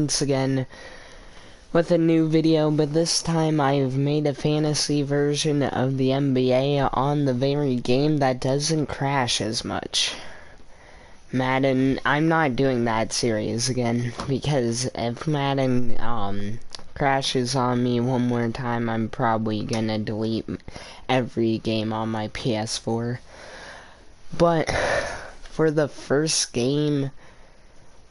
once again with a new video, but this time I've made a fantasy version of the NBA on the very game that doesn't crash as much. Madden, I'm not doing that series again, because if Madden crashes on me one more time, I'm probably gonna delete every game on my PS4. But for the first game,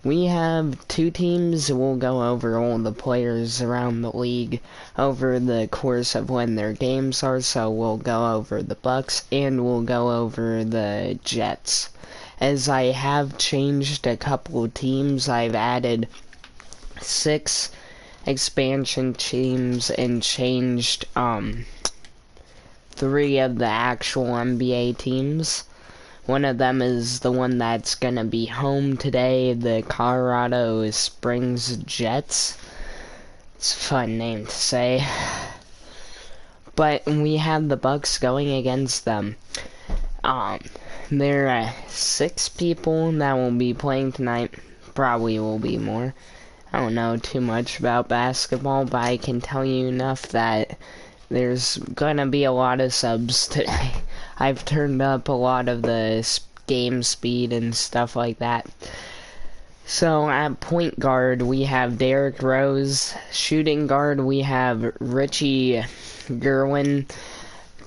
we have two teams. We'll go over all the players around the league over the course of when their games are. So we'll go over the Bucks and we'll go over the Jets. As I have changed a couple of teams, I've added 6 expansion teams and changed 3 of the actual NBA teams. One of them is the one that's gonna be home today, the Colorado Springs Jets. It's a fun name to say. But we have the Bucks going against them. There are 6 people that will be playing tonight. Probably will be more. I don't know too much about basketball, but I can tell you enough that there's gonna be a lot of subs today. I've turned up a lot of the game speed and stuff like that. So at point guard we have Derrick Rose. Shooting guard we have Richie Gerwin.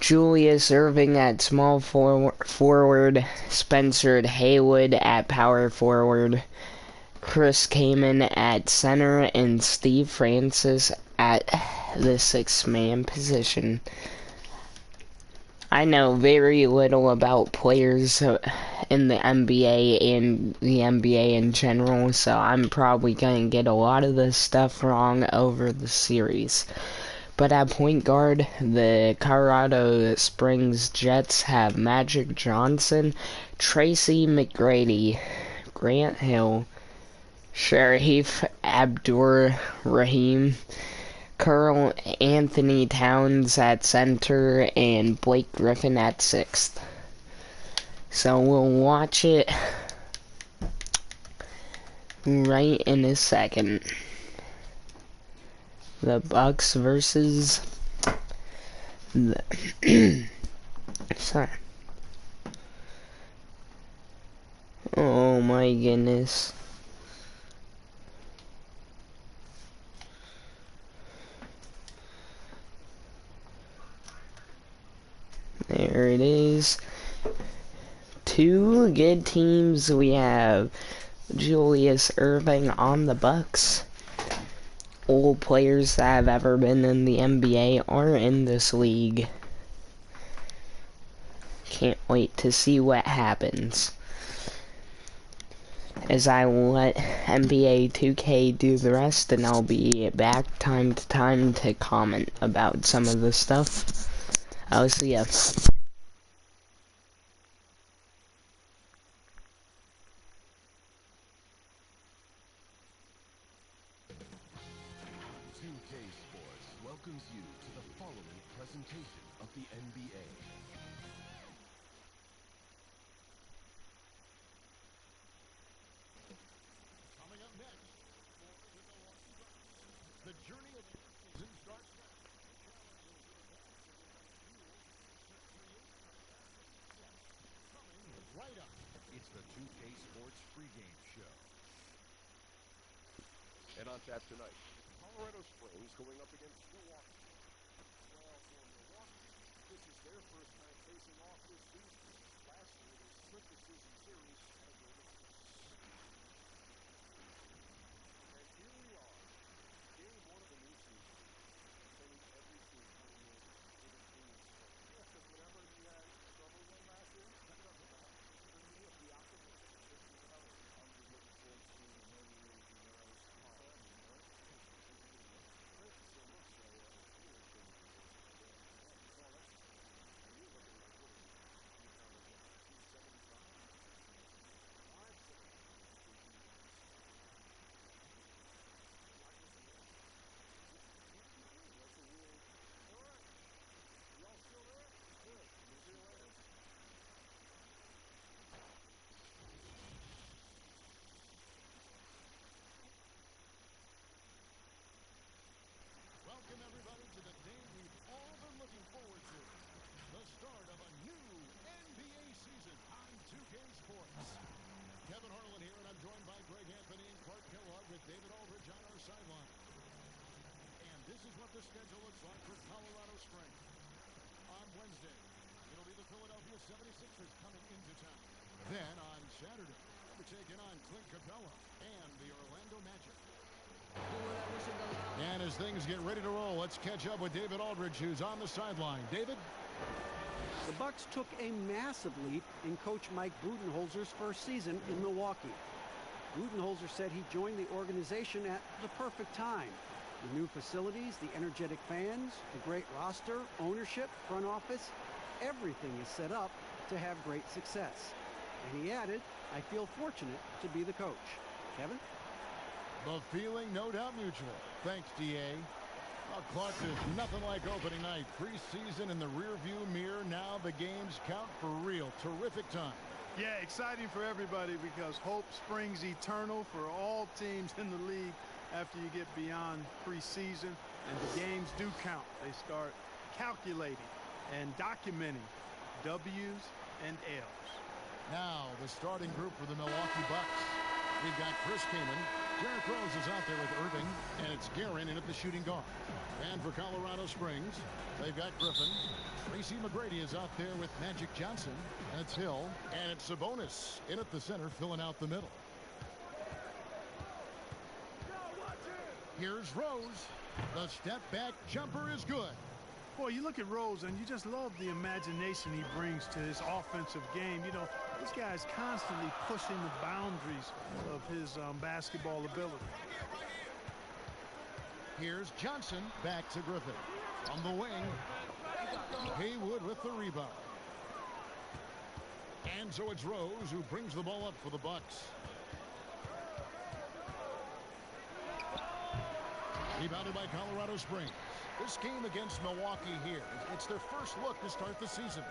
Julius Irving at small forward. Spencer Haywood at power forward. Chris Kaman at center, and Steve Francis at the 6-man position. I know very little about players in the NBA and the NBA in general, so I'm probably going to get a lot of this stuff wrong over the series. But at point guard, the Colorado Springs Jets have Magic Johnson, Tracy McGrady, Grant Hill, Sharif Abdur-Rahim, Karl Anthony Towns at center, and Blake Griffin at 6th. So we'll watch it right in a second. The Bucks versus the sorry. Oh my goodness. There it is. 2 good teams. We have Julius Irving on the Bucks. All players that have ever been in the NBA are in this league. Can't wait to see what happens. As I will let NBA 2K do the rest, and I'll be back time to time to comment about some of the stuff. I'll see ya. Welcomes you to the following presentation of the NBA. Coming up next, the journey of the season starts now. Coming right up, it's the 2K Sports pregame show. And on tap tonight, Colorado Springs going up against Milwaukee. Well, for Milwaukee, this is their first time facing off this season. Last year, they split the season series and it gave it to them. And here we are, game 1 of the new season. Containing every team coming in with a clean slate. Yeah, because whenever you had trouble one last year, that doesn't matter. For me, it's the opposite. This is I'm just looking forward to seeing the money and guys forever, you know? 2K Sports. Kevin Harlan here, and I'm joined by Greg Anthony and Clark Kellogg with David Aldridge on our sideline. And this is what the schedule looks like for Colorado Springs. On Wednesday, it'll be the Philadelphia 76ers coming into town. Then on Saturday, we're taking on Clint Capella and the Orlando Magic. And as things get ready to roll, let's catch up with David Aldridge, who's on the sideline. David? The Bucks took a massive leap in coach Mike Budenholzer's first season in Milwaukee. Budenholzer said he joined the organization at the perfect time. The new facilities, the energetic fans, the great roster, ownership, front office, everything is set up to have great success. And he added, I feel fortunate to be the coach. Kevin? The feeling no doubt mutual. Thanks, D.A. Well, Clark, there's nothing like opening night. Preseason in the rearview mirror. Now the games count for real. Terrific time. Yeah, exciting for everybody because hope springs eternal for all teams in the league after you get beyond preseason. And the games do count. They start calculating and documenting W's and L's. Now the starting group for the Milwaukee Bucks. We've got Chris Kaman. Derrick Rose is out there with Irving, and it's Guerin in at the shooting guard. And for Colorado Springs, they've got Griffin. Tracy McGrady is out there with Magic Johnson. That's Hill. And it's Sabonis in at the center, filling out the middle. Here's Rose. The step-back jumper is good. Boy, you look at Rose, and you just love the imagination he brings to his offensive game. You know, this guy's constantly pushing the boundaries of his basketball ability. Here's Johnson back to Griffin. From the wing, Haywood with the rebound. And so it's Rose who brings the ball up for the Bucks. Rebounded by Colorado Springs. This game against Milwaukee here, it's their first look to start the season.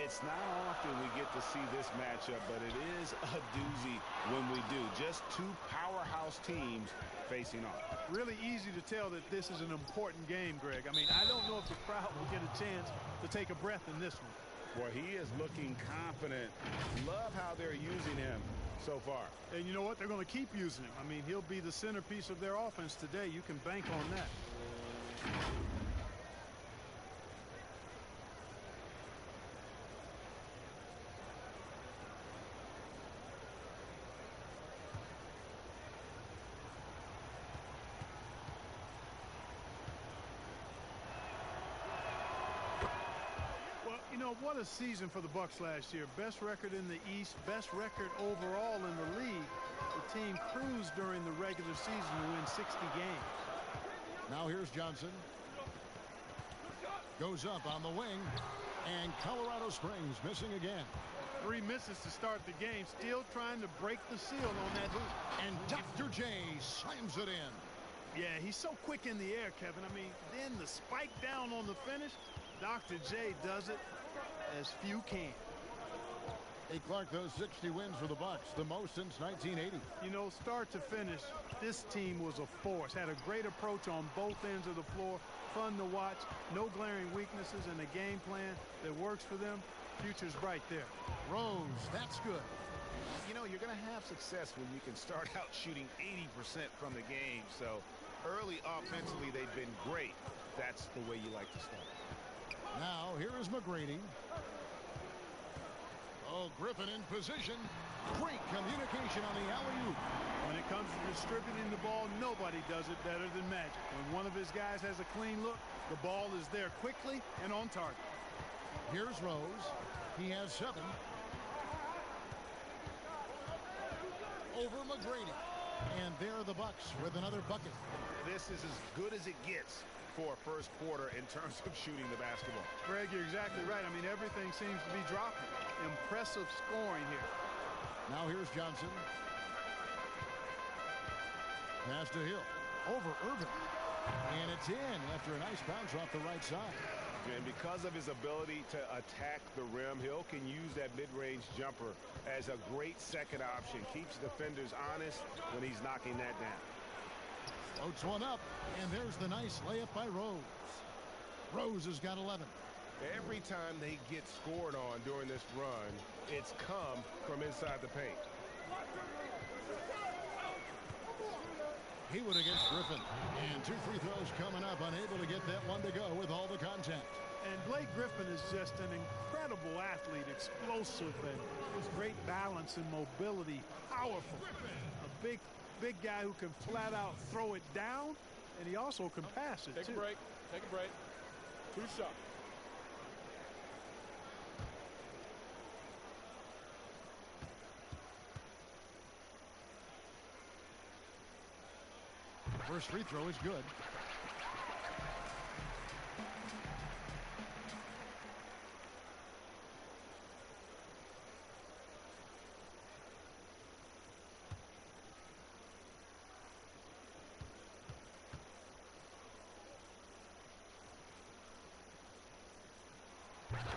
It's not often we get to see this matchup, but it is a doozy when we do. Just two powerhouse teams facing off. Really easy to tell that this is an important game, Greg. I mean, I don't know if the crowd will get a chance to take a breath in this one. Boy, he is looking confident. Love how they're using him so far. And you know what? They're going to keep using him. I mean, he'll be the centerpiece of their offense today. You can bank on that. What a season for the Bucks last year. Best record in the East, best record overall in the league. The team cruised during the regular season to win 60 games. Now here's Johnson. Goes up on the wing. And Colorado Springs missing again. 3 misses to start the game. Still trying to break the seal on that hoop. And Dr. J slams it in. Yeah, he's so quick in the air, Kevin. I mean, then the spike down on the finish. Dr. J does it as few can. Hey, Clark, those 60 wins for the Bucks, the most since 1980. You know, start to finish, this team was a force. Had a great approach on both ends of the floor. Fun to watch. No glaring weaknesses in the game plan that works for them. Future's bright there. Rose, that's good. You know, you're going to have success when you can start out shooting 80% from the game. So early offensively, they've been great. That's the way you like to start. Now, here is McGrady. Oh, Griffin in position. Great communication on the alley-oop. When it comes to distributing the ball, nobody does it better than Magic. When one of his guys has a clean look, the ball is there quickly and on target. Here's Rose. He has 7. Over McGrady. And there are the Bucks with another bucket. This is as good as it gets for first quarter in terms of shooting the basketball. Greg, you're exactly right. I mean, everything seems to be dropping. Impressive scoring here. Now here's Johnson. Pass to Hill. Over Irving. And it's in after a nice bounce off the right side. And because of his ability to attack the rim, Hill can use that mid-range jumper as a great second option. Keeps defenders honest when he's knocking that down. Floats one up, and there's the nice layup by Rose. Rose has got 11. Every time they get scored on during this run, it's come from inside the paint. Haywood against Griffin. And 2 free throws coming up. Unable to get that one to go with all the contact. And Blake Griffin is just an incredible athlete, explosive, and great balance and mobility, powerful. A big guy who can flat out throw it down, and he also can pass it, Take a break. Take a break. 2 shots. First free throw is good.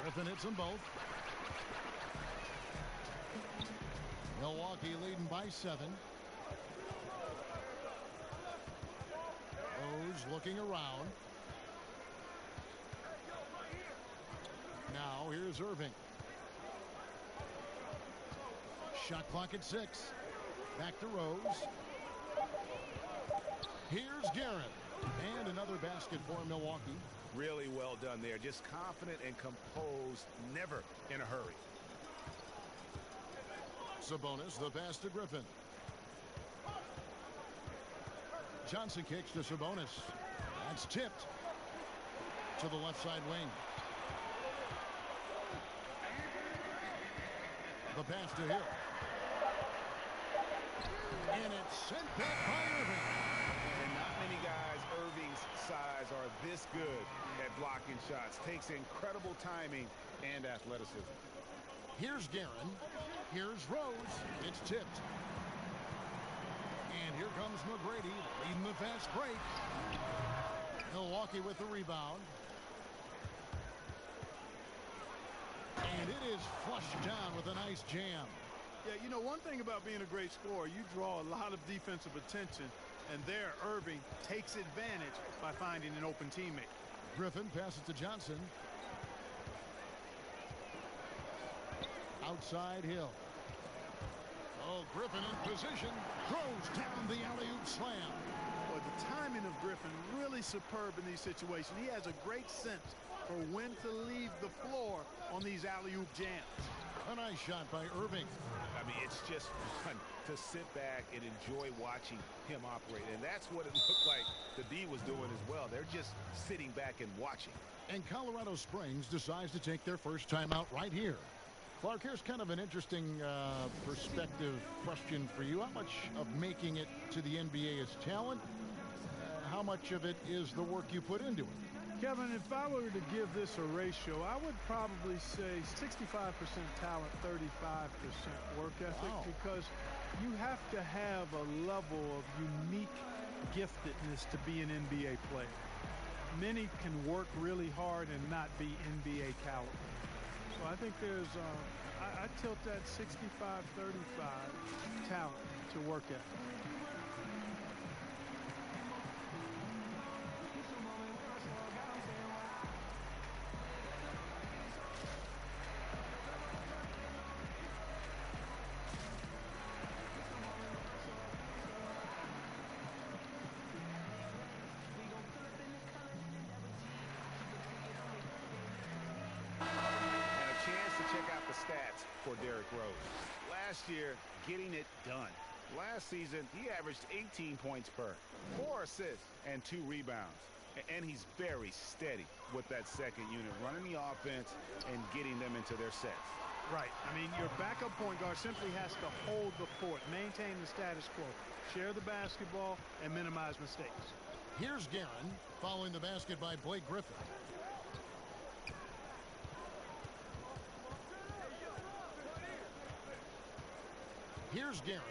Griffin hits them both. Milwaukee leading by 7. Rose looking around. Now here's Irving. Shot clock at 6. Back to Rose. Here's Garrett. And another basket for Milwaukee. Really well done there. Just confident and composed, never in a hurry. Sabonis, the pass to Griffin. Johnson kicks to Sabonis. That's tipped to the left side wing. The pass to Hill. And it's sent back by Irving. And not many guys Irving's size are this good at blocking shots. Takes incredible timing and athleticism. Here's Guerin. Here's Rose. It's tipped. And here comes McGrady leading the fast break. Milwaukee with the rebound. And it is flushed down with a nice jam. Yeah, you know, one thing about being a great scorer, you draw a lot of defensive attention, and there Irving takes advantage by finding an open teammate. Griffin passes to Johnson. Outside Hill. Oh, Griffin in position. Throws down the alley-oop slam. Well, the timing of Griffin really superb in these situations. He has a great sense for when to leave the floor on these alley-oop jams. A nice shot by Irving. I mean, it's just fun to sit back and enjoy watching him operate. And that's what it looked like the D was doing as well. They're just sitting back and watching. And Colorado Springs decides to take their first timeout right here. Clark, here's kind of an interesting perspective question for you. How much of making it to the NBA is talent? How much of it is the work you put into it? Kevin, if I were to give this a ratio, I would probably say 65% talent, 35% work ethic, Wow. because you have to have a level of unique giftedness to be an NBA player. Many can work really hard and not be NBA caliber. So I think there's, I tilt that 65-35 talent to work ethic. Stats for Derrick Rose. Last year, getting it done. Last season, he averaged 18 points per, 4 assists, and 2 rebounds. And he's very steady with that second unit, running the offense and getting them into their sets. Right. I mean, your backup point guard simply has to hold the fort, maintain the status quo, share the basketball, and minimize mistakes. Here's Guerin following the basket by Blake Griffin. Here's Guerin.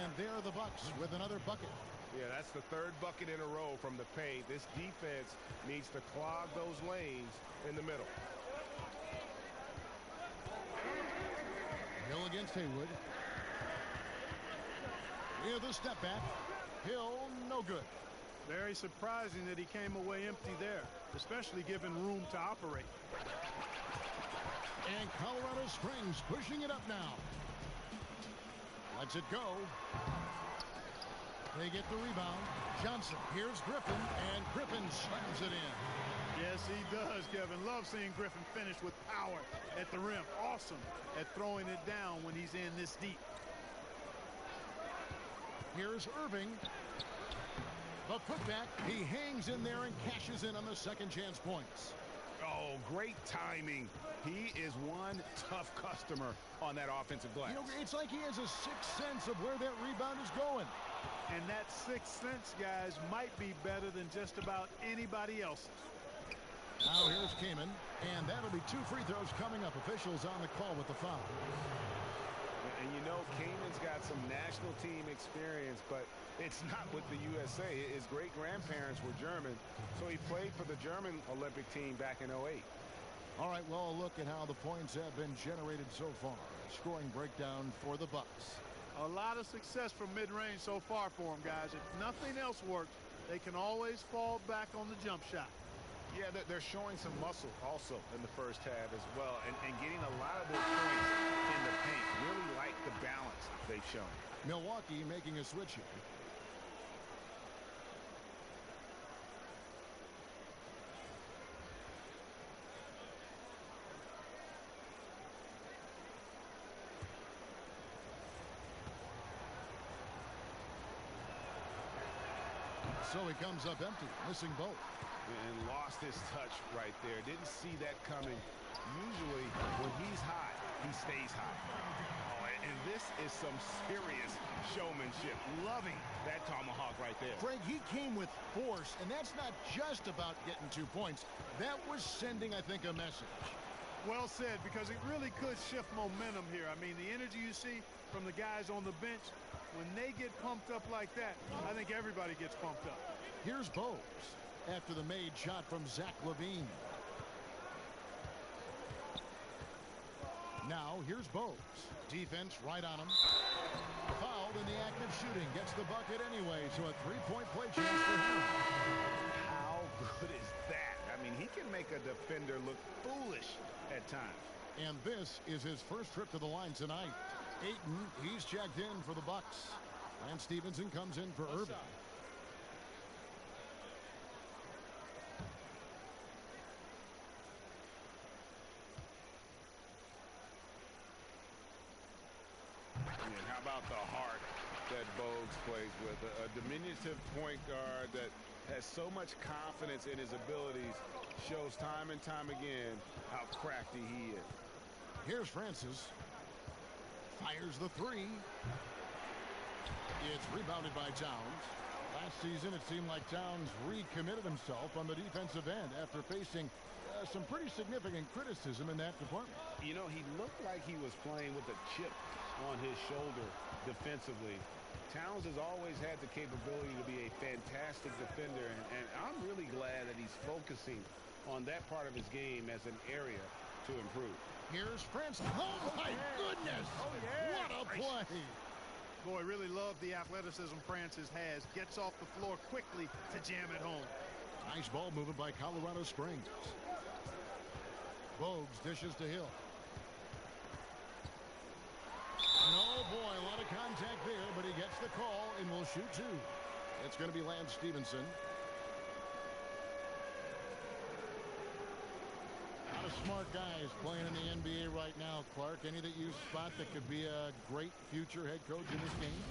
And there are the Bucks with another bucket. Yeah, that's the third bucket in a row from the paint. This defense needs to clog those lanes in the middle. Hill against Haywood. With a step back. Hill, no good. Very surprising that he came away empty there, especially given room to operate. And Colorado Springs pushing it up now. Lets it go. They get the rebound. Johnson, here's Griffin, and Griffin slams it in. Yes, he does, Kevin. Love seeing Griffin finish with power at the rim. Awesome at throwing it down when he's in this deep. Here's Irving. The putback. He hangs in there and cashes in on the second chance points. Oh, great timing. He is one tough customer on that offensive glass. You know, it's like he has a sixth sense of where that rebound is going. And that sixth sense, guys, might be better than just about anybody else's. Now here's Kamen, and that'll be 2 free throws coming up. Officials on the call with the foul. And you know, Kamen's got some national team experience, but it's not with the USA. His great-grandparents were German, so he played for the German Olympic team back in '08. All right, well, look at how the points have been generated so far. Scoring breakdown for the Bucks. A lot of success from mid-range so far for them, guys. If nothing else works, they can always fall back on the jump shot. Yeah, they're showing some muscle also in the first half as well, and getting a lot of their points in the paint. Really like the balance they've shown. Milwaukee making a switch here. So he comes up empty, missing both. And lost his touch right there. Didn't see that coming. Usually, when he's hot, he stays hot. Oh, and this is some serious showmanship. Loving that tomahawk right there. Greg, he came with force, and that's not just about getting 2 points. That was sending, I think, a message. Well said, because it really could shift momentum here. I mean, the energy you see from the guys on the bench, when they get pumped up like that, I think everybody gets pumped up. Here's Bowes after the made shot from Zach LaVine. Now, here's Bowes. Defense right on him. Fouled in the act of shooting. Gets the bucket anyway, so a three-point play chance for him. How good is that? I mean, he can make a defender look foolish at times. And this is his first trip to the line tonight. Ayton, he's checked in for the Bucks. Lance Stevenson comes in for Irving. And how about the heart that Bogues plays with? A diminutive point guard that has so much confidence in his abilities, shows time and time again how crafty he is. Here's Francis. Fires the three. It's rebounded by Towns. Last season, it seemed like Towns recommitted himself on the defensive end after facing some pretty significant criticism in that department. You know, he looked like he was playing with a chip on his shoulder defensively. Towns has always had the capability to be a fantastic defender, and I'm really glad that he's focusing on that part of his game as an area to improve. Here's Francis. Oh, my goodness. Oh, yeah. What a play. Boy, really love the athleticism Francis has. Gets off the floor quickly to jam it home. Nice ball movement by Colorado Springs. Bogues dishes to Hill. No, boy, a lot of contact there, but he gets the call and will shoot two. It's going to be Lance Stevenson. A lot of smart guys playing in the NBA right now, Clark. Any that you spot that could be a great future head coach in this game?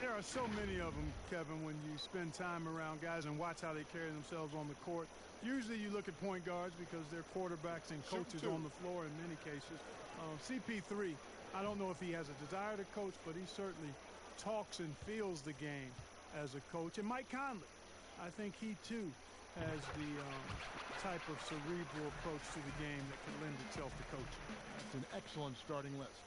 There are so many of them, Kevin, when you spend time around guys and watch how they carry themselves on the court. Usually you look at point guards because they're quarterbacks and coaches on the floor in many cases. CP3, I don't know if he has a desire to coach, but he certainly talks and feels the game as a coach. And Mike Conley, I think he too has the type of cerebral approach to the game that can lend itself to coaching. It's an excellent starting list.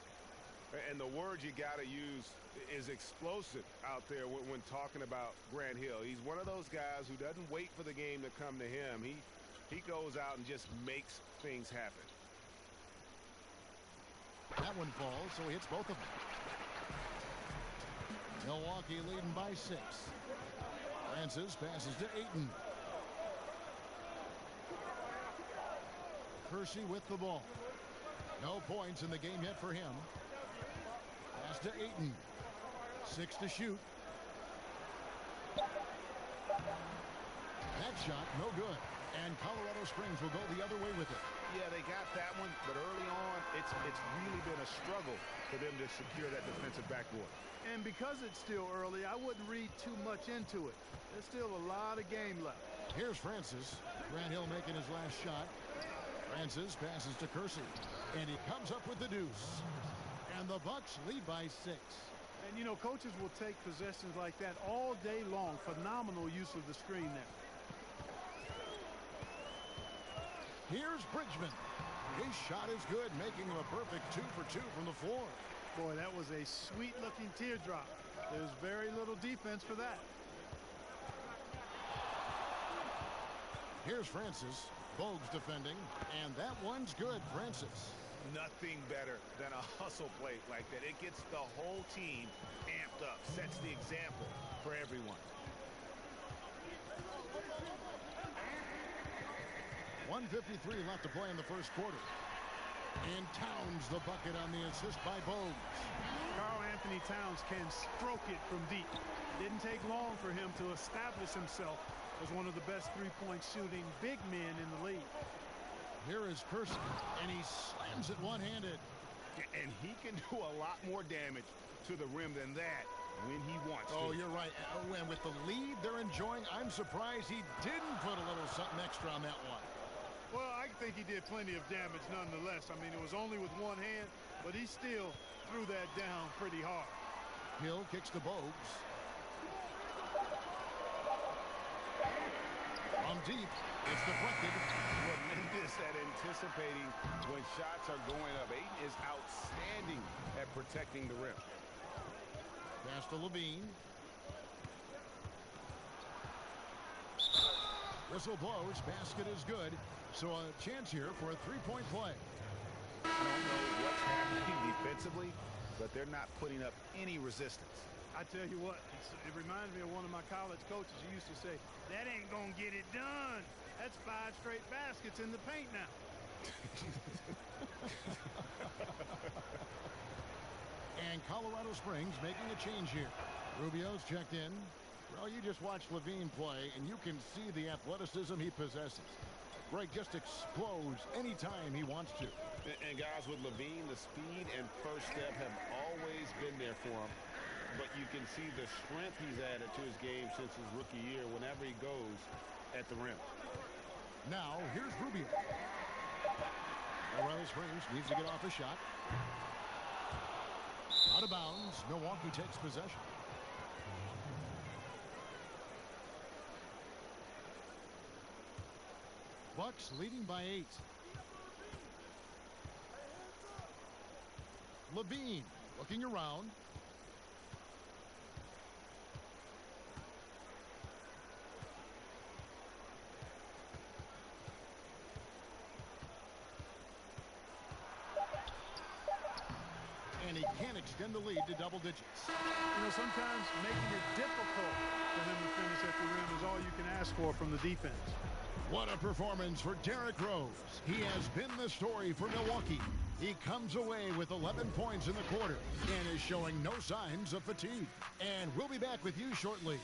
And the word you got to use is explosive out there when talking about Grant Hill. He's one of those guys who doesn't wait for the game to come to him. He goes out and just makes things happen. That one falls, so he hits both of them. Milwaukee leading by 6. Francis passes to Ayton. Kersey with the ball. No points in the game yet for him. Pass to Ayton. 6 to shoot. That shot, no good. And Colorado Springs will go the other way with it. Yeah, they got that one, but early on, it's really been a struggle for them to secure that defensive backboard. And because it's still early, I wouldn't read too much into it. There's still a lot of game left. Here's Francis. Grant Hill making his last shot. Francis passes to Kersey. And he comes up with the deuce. And the Bucks lead by 6. And, you know, coaches will take possessions like that all day long. Phenomenal use of the screen there. Here's Bridgman. His shot is good, making him a perfect 2 for 2 from the floor. Boy, that was a sweet-looking teardrop. There's very little defense for that. Here's Francis. Bogues defending, and that one's good. Francis. Nothing better than a hustle play like that. It gets the whole team amped up, sets the example for everyone. 1:53 left to play in the first quarter. And Towns the bucket on the assist by Bogues. Karl Anthony Towns can stroke it from deep. Didn't take long for him to establish himself as one of the best three-point shooting big men in the league. Here is Kersey, and he slams it one-handed. And he can do a lot more damage to the rim than that when he wants to. Oh, you're right. And with the lead they're enjoying, I'm surprised he didn't put a little something extra on that one. Well, I think he did plenty of damage nonetheless. I mean, it was only with one hand, but he still threw that down pretty hard. Hill kicks to Bogues. From deep, it's deflected. Tremendous at anticipating when shots are going up. Ayton is outstanding at protecting the rim. Pass to Levine. Whistle blows. Basket is good. So a chance here for a three-point play. I don't know what's happening defensively, but they're not putting up any resistance. I tell you what, it reminds me of one of my college coaches who used to say, that ain't going to get it done. That's 5 straight baskets in the paint now. And Colorado Springs making a change here. Rubio's checked in. Well, you just watch Levine play, and you can see the athleticism he possesses. Greg just explodes anytime he wants to. And guys, with Levine, the speed and first step have always been there for him. But you can see the strength he's added to his game since his rookie year whenever he goes at the rim. Now, here's Rubio. Colorado Springs needs to get off a shot. Out of bounds. Milwaukee takes possession. Bucks leading by 8. Levine looking around. And he can extend the lead to double digits. You know, sometimes making it difficult for him to finish at the rim is all you can ask for from the defense. What a performance for Derrick Rose. He has been the story for Milwaukee. He comes away with 11 points in the quarter and is showing no signs of fatigue. And we'll be back with you shortly.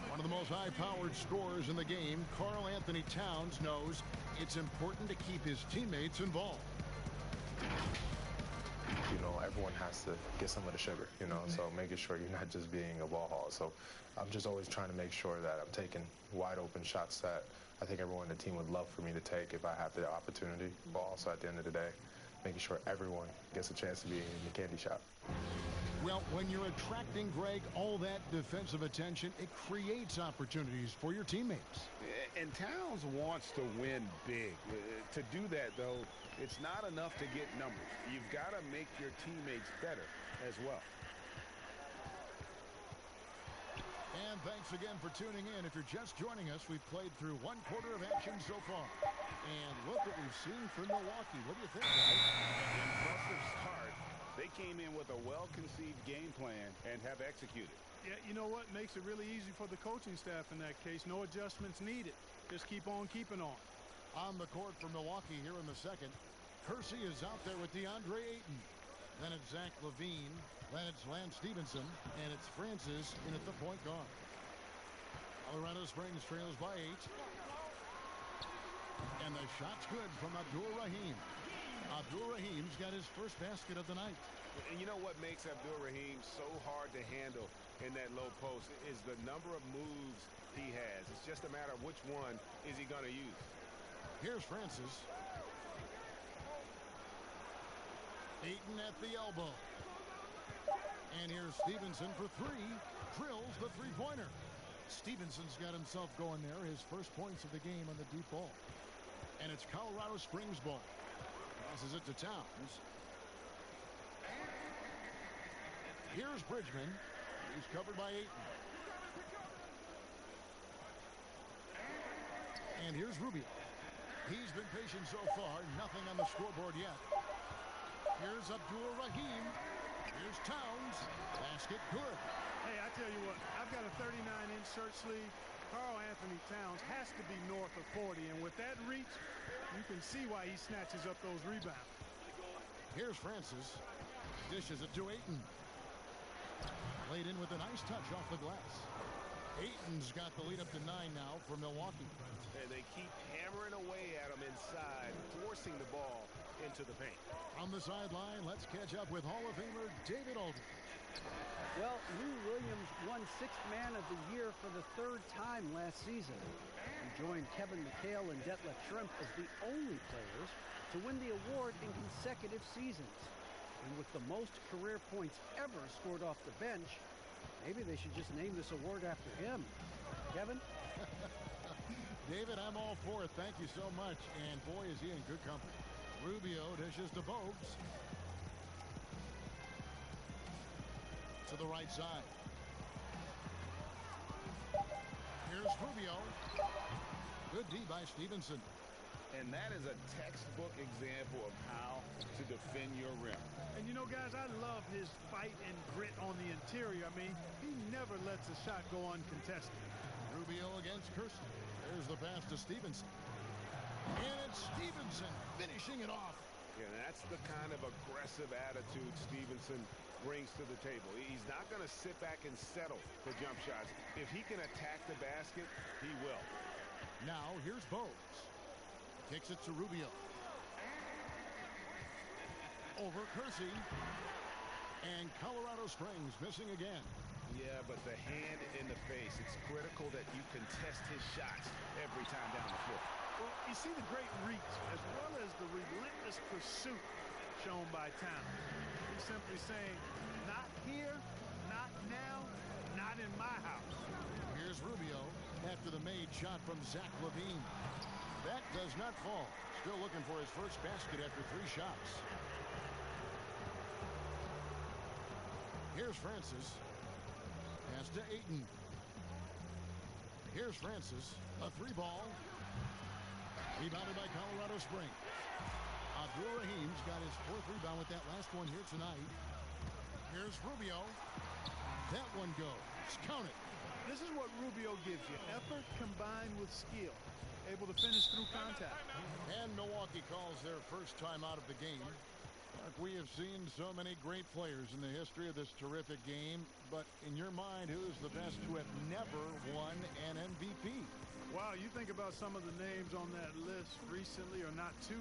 One of the most high-powered scorers in the game, Karl Anthony Towns, knows it's important to keep his teammates involved. You know, everyone has to get some of the sugar, you know, so making sure you're not just being a ball hog. So I'm just always trying to make sure that I'm taking wide open shots that I think everyone on the team would love for me to take if I have the opportunity. But also at the end of the day, making sure everyone gets a chance to be in the candy shop. Well, when you're attracting, Greg, all that defensive attention, it creates opportunities for your teammates. And Towns wants to win big. To do that, though, it's not enough to get numbers. You've got to make your teammates better as well. And thanks again for tuning in. If you're just joining us, we've played through one quarter of action so far. And look what we've seen from Milwaukee. What do you think, guys? An impressive start. They came in with a well-conceived game plan and have executed. Yeah, you know what? Makes it really easy for the coaching staff in that case. No adjustments needed. Just keep on keeping on. On the court for Milwaukee here in the second. Kersey is out there with DeAndre Ayton. Then it's Zach LaVine. Then it's Lance Stevenson. And it's Francis in at the point guard. Colorado Springs trails by 8. And the shot's good from Abdur Rahim. Abdur Rahim's got his first basket of the night. And you know what makes Abdur Rahim so hard to handle in that low post is the number of moves he has. It's just a matter of which one is he going to use. Here's Francis. Ayton at the elbow. And here's Stevenson for 3. Drills the three-pointer. Stevenson's got himself going there. His first points of the game on the deep ball. And it's Colorado Springs ball. Passes it to Towns. Here's Bridgman. He's covered by Ayton. And here's Rubio. He's been patient so far. Nothing on the scoreboard yet. Here's Abdur Rahim. Here's Towns. Basket good. Hey, I tell you what, I've got a 39-inch shirt sleeve. Karl Anthony Towns has to be north of 40, and with that reach, you can see why he snatches up those rebounds. Here's Francis. Dishes it to Ayton. Laid in with a nice touch off the glass. Ayton's got the lead up to 9 now for Milwaukee. And they keep hammering away at him inside, forcing the ball into the paint. On the sideline, let's catch up with Hall of Famer David Aldridge. Well, Lou Williams won Sixth Man of the Year for the 3rd time last season. He joined Kevin McHale and Detlef Schrempf as the only players to win the award in consecutive seasons. And with the most career points ever scored off the bench, maybe they should just name this award after him. Kevin? David, I'm all for it. Thank you so much. And boy, is he in good company. Rubio dishes to Bogues. To the right side. Here's Rubio. Good D by Stevenson. And that is a textbook example of how to defend your rim. And you know, guys, I love his fight and grit on the interior. I mean, he never lets a shot go uncontested. Rubio against Kirsten. There's the pass to Stevenson. And it's Stevenson finishing it off. Yeah, that's the kind of aggressive attitude Stevenson brings to the table. He's not going to sit back and settle for jump shots. If he can attack the basket, he will. Now here's Bogues. Kicks it to Rubio. Over Kersey. And Colorado Springs missing again. Yeah, but the hand in the face, it's critical that you contest his shots every time down the floor. Well, you see the great reach as well as the relentless pursuit shown by Towns. He's simply saying, not here, not now, not in my house. Here's Rubio after the made shot from Zach LaVine. That does not fall. Still looking for his first basket after 3 shots. Here's Francis. Pass to Ayton. Here's Francis. A 3-ball. Rebounded by Colorado Springs. Abdur Rahim's got his 4th rebound with that last one here tonight. Here's Rubio. That one goes. Count it. This is what Rubio gives you. Effort combined with skill. Able to finish through contact. And Milwaukee calls their first time out of the game. Mark, we have seen so many great players in the history of this terrific game. But in your mind, who is the best to have never won an MVP? Wow, you think about some of the names on that list recently or not too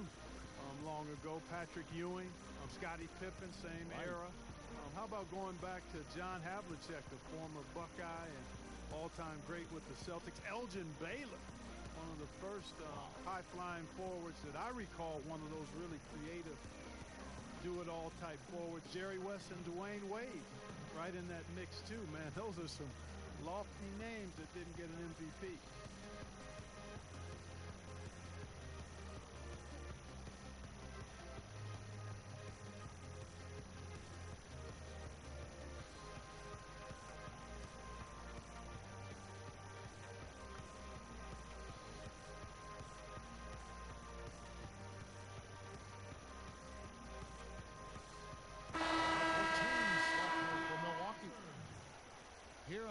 long ago. Patrick Ewing, Scottie Pippen, same era. How about going back to John Havlicek, the former Buckeye and all-time great with the Celtics. Elgin Baylor, one of the first high-flying forwards that I recall, one of those really creative do-it-all type forwards. Jerry West and Dwayne Wade right in that mix too, man. Those are some lofty names that didn't get an MVP.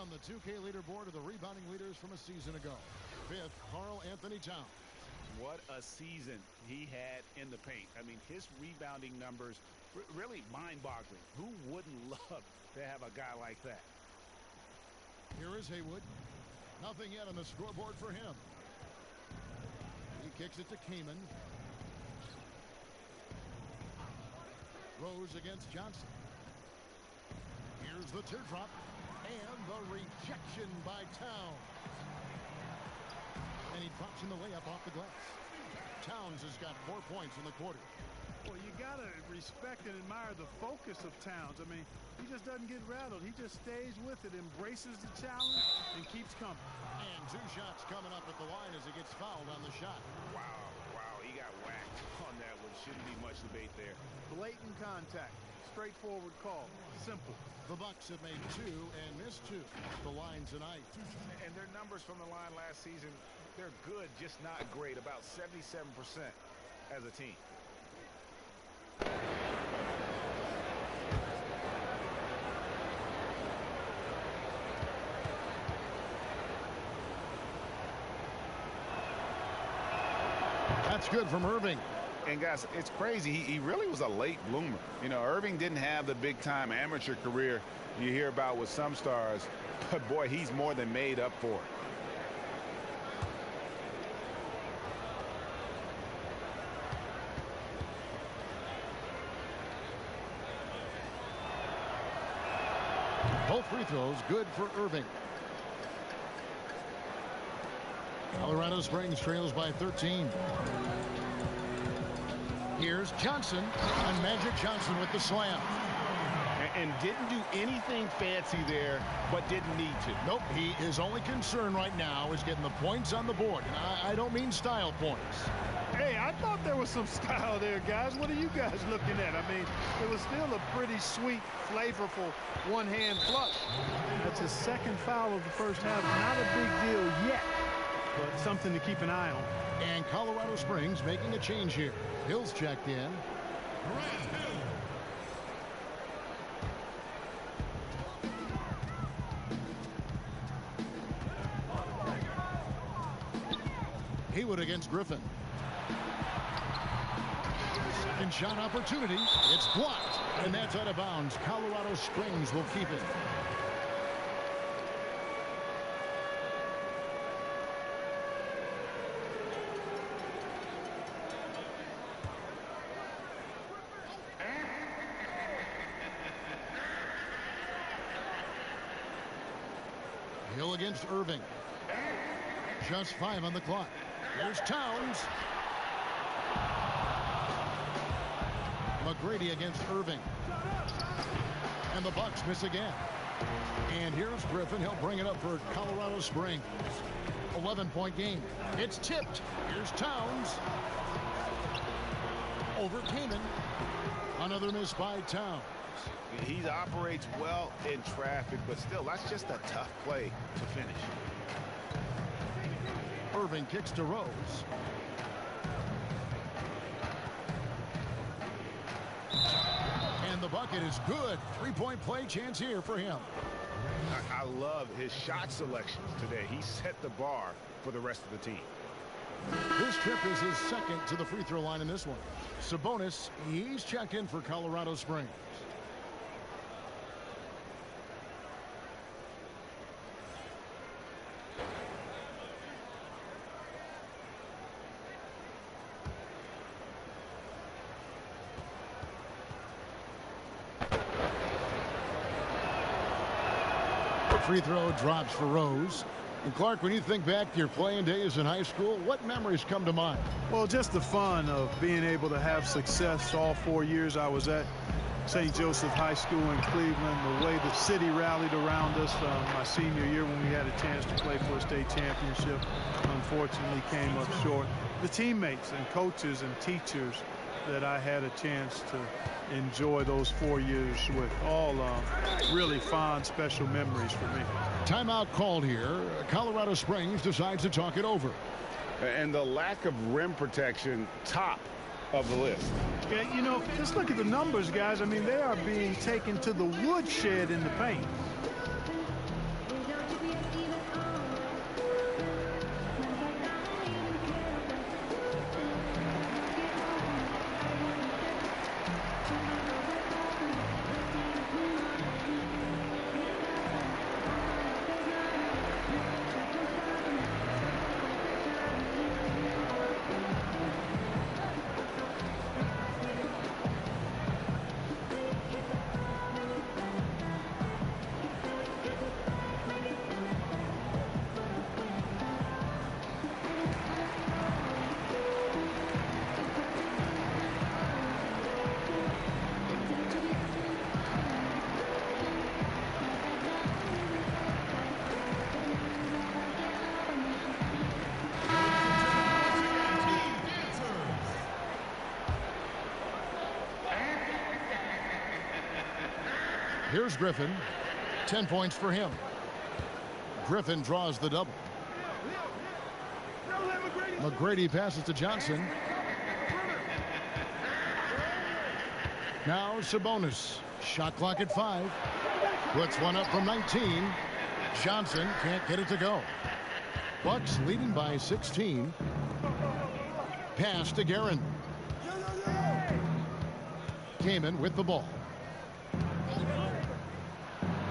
on the 2K leaderboard of the rebounding leaders from a season ago. 5th, Karl Anthony Towns. What a season he had in the paint. I mean, his rebounding numbers really mind-boggling. Who wouldn't love to have a guy like that? Here is Haywood. Nothing yet on the scoreboard for him. He kicks it to Kaman. Rose against Johnson. Here's the teardrop. And the rejection by Towns. And he drops in the layup off the glass. Towns has got 4 points in the quarter. Well, you got to respect and admire the focus of Towns. I mean, he just doesn't get rattled. He just stays with it, embraces the challenge, and keeps coming. And 2 shots coming up at the line as he gets fouled on the shot. Wow, he got whacked on that one. Shouldn't be much debate there. Blatant contact. Straightforward call. Simple. The Bucks have made 2 and missed 2 at the line tonight. And their numbers from the line last season, they're good, just not great. About 77% as a team. That's good from Irving. And guys, it's crazy. He really was a late bloomer. You know, Irving didn't have the big-time amateur career you hear about with some stars, but boy, he's more than made up for it. Both free throws good for Irving. Colorado Springs trails by 13. Here's Johnson, and Magic Johnson with the slam. And didn't do anything fancy there, but didn't need to. Nope, his only concern right now is getting the points on the board. And I don't mean style points. Hey, I thought there was some style there, guys. What are you guys looking at? I mean, it was still a pretty sweet, flavorful one-hand flush. That's his second foul of the first half. Not a big deal yet, but something to keep an eye on. And Colorado Springs making a change here. Hill's checked in. Haywood against Griffin. Second shot opportunity. It's blocked. And that's out of bounds. Colorado Springs will keep it. Hill against Irving. Just 5 on the clock. Here's Towns. McGrady against Irving. And the Bucks miss again. And here's Griffin. He'll bring it up for Colorado Springs. 11-point game. It's tipped. Here's Towns. Over Kaman. Another miss by Towns. He operates well in traffic, but still, that's just a tough play to finish. Irving kicks to Rose. And the bucket is good. 3-point play chance here for him. I love his shot selections today. He set the bar for the rest of the team. This trip is his second to the free throw line in this one. Sabonis, he's checked in for Colorado Springs. Free throw drops for Rose. And Clark, when you think back to your playing days in high school, what memories come to mind? Well, just the fun of being able to have success all 4 years I was at St. Joseph High School in Cleveland, the way the city rallied around us my senior year when we had a chance to play for a state championship. Unfortunately came up short. The teammates and coaches and teachers that I had a chance to enjoy those 4 years with, all really fond, special memories for me. Timeout called here. Colorado Springs decides to talk it over. And the lack of rim protection, top of the list. Yeah, you know, just look at the numbers, guys. I mean, they are being taken to the woodshed in the paint. Here's Griffin. 10 points for him. Griffin draws the double. McGrady passes to Johnson. Now Sabonis. Shot clock at 5. Puts one up from 19. Johnson can't get it to go. Bucks leading by 16. Pass to Guerin. Kaman with the ball.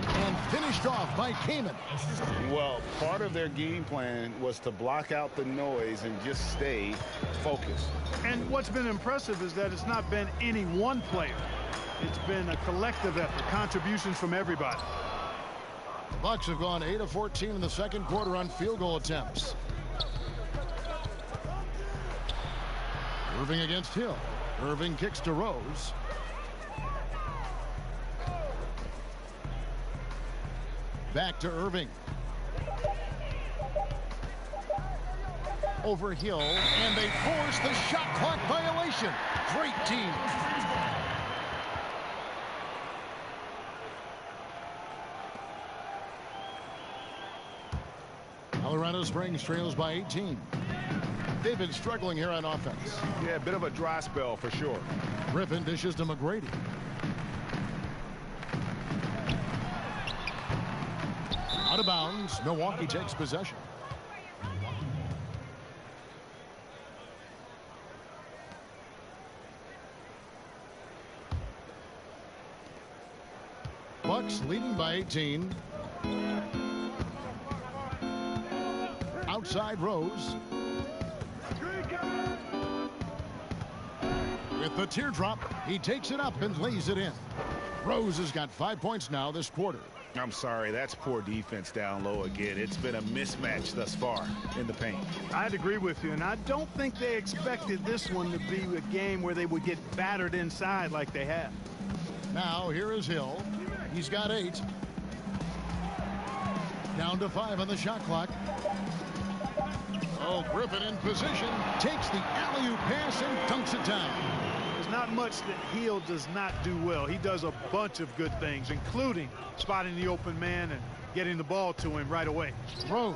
And finished off by Kaman. Well, part of their game plan was to block out the noise and just stay focused. And what's been impressive is that it's not been any one player. It's been a collective effort, contributions from everybody. Bucks have gone 8 of 14 in the second quarter on field goal attempts. Irving against Hill. Irving kicks to Rose. Back to Irving. Over Hill, and they force the shot clock violation. Great team. Colorado Springs trails by 18. They've been struggling here on offense. Yeah, a bit of a dry spell for sure. Griffin dishes to McGrady. Out of bounds. Milwaukee takes possession. Bucks leading by 18. Outside Rose. With the teardrop, he takes it up and lays it in. Rose has got 5 points now this quarter. I'm sorry, that's poor defense down low again. It's been a mismatch thus far in the paint. I'd agree with you, and I don't think they expected this one to be a game where they would get battered inside like they have. Now here is Hill. He's got 8. Down to 5 on the shot clock. Oh, Griffin in position. Takes the alley-oop pass and dunks it down. There's not much that Hill does not do well. He does a bunch of good things, including spotting the open man and getting the ball to him right away. Rose.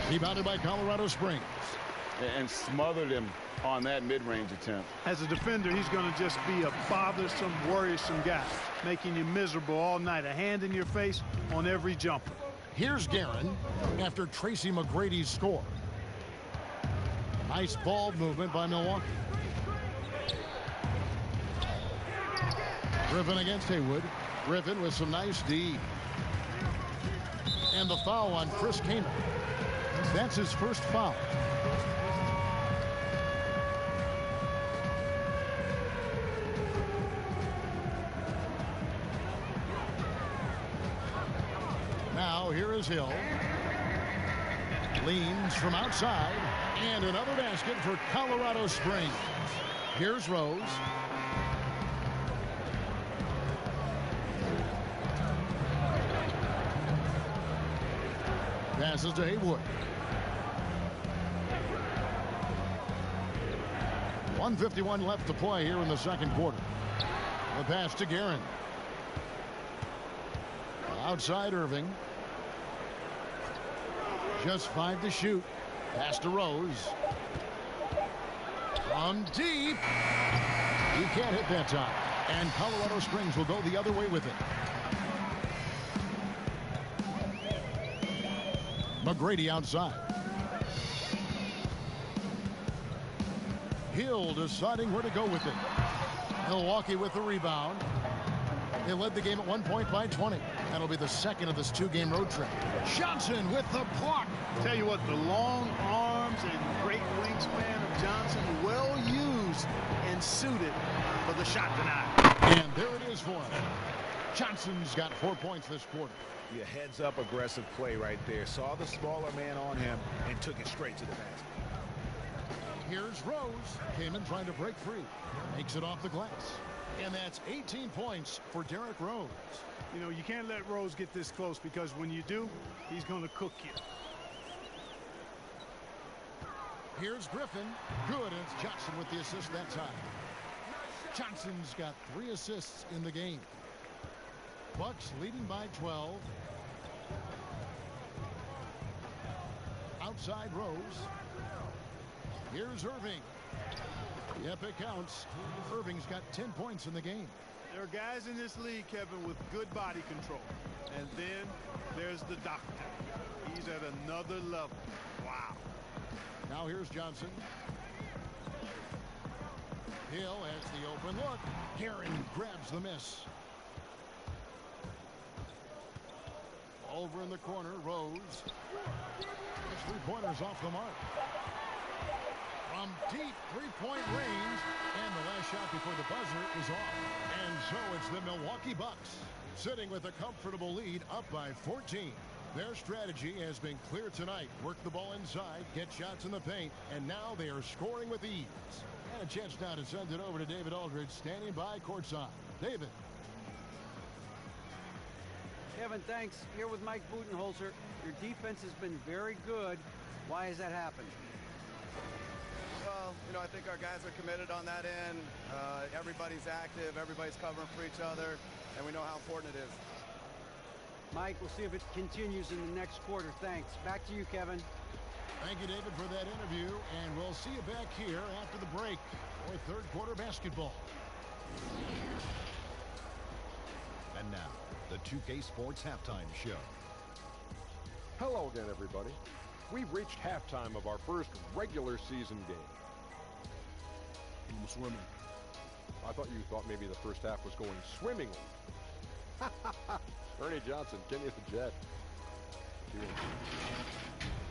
Rebounded by Colorado Springs. And smothered him on that mid-range attempt. As a defender, he's going to just be a bothersome, worrisome guy, making you miserable all night, a hand in your face on every jumper. Here's Guerin after Tracy McGrady's score. Nice ball movement by Milwaukee. Griffin against Haywood. Griffin with some nice D. And the foul on Chris Kaman. That's his first foul. Now here is Hill. Leans from outside. And another basket for Colorado Springs. Here's Rose. Passes to Haywood. 1:51 left to play here in the second quarter. The pass to Guerin. Outside Irving. Just 5 to shoot. Pass to Rose. From deep. He can't hit that time. And Colorado Springs will go the other way with it. McGrady outside. Hill deciding where to go with it. Milwaukee with the rebound. They led the game at 1 point by 20. That'll be the second of this 2-game road trip. Johnson with the block. Tell you what, the long arms and great wingspan of Johnson, well used and suited for the shot tonight. And there it is for him. Johnson's got 4 points this quarter. Yeah, heads up aggressive play right there. Saw the smaller man on him and took it straight to the basket. Here's Rose. Kaman trying to break free. Makes it off the glass. And that's 18 points for Derrick Rose. You know, you can't let Rose get this close because when you do, he's going to cook you. Here's Griffin. Good, and it's Johnson with the assist that time. Johnson's got 3 assists in the game. Bucks leading by 12. Outside Rose. Here's Irving. Yep, it counts. Irving's got 10 points in the game. There are guys in this league, Kevin, with good body control. And then there's the doctor. He's at another level. Wow. Now here's Johnson. Hill has the open look. Guerin grabs the miss. Over in the corner, Rose. 3-pointers off the mark. From deep three-point range. And the last shot before the buzzer is off. And so it's the Milwaukee Bucks sitting with a comfortable lead up by 14. Their strategy has been clear tonight. Work the ball inside, get shots in the paint, and now they are scoring with ease. And a chance now to send it over to David Aldridge, standing by courtside. David. Kevin, thanks. Here with Mike Budenholzer. Your defense has been very good. Why has that happened? Well, I think our guys are committed on that end. Everybody's active. Everybody's covering for each other, and we know how important it is. Mike, we'll see if it continues in the next quarter. Thanks. Back to you, Kevin. Thank you, David, for that interview, and we'll see you back here after the break for third quarter basketball. And now, the 2K Sports Halftime Show. Hello again, everybody. We've reached halftime of our first regular season game. I'm swimming. I thought you thought maybe the first half was going swimmingly. Ernie Johnson, Kenny the Jet.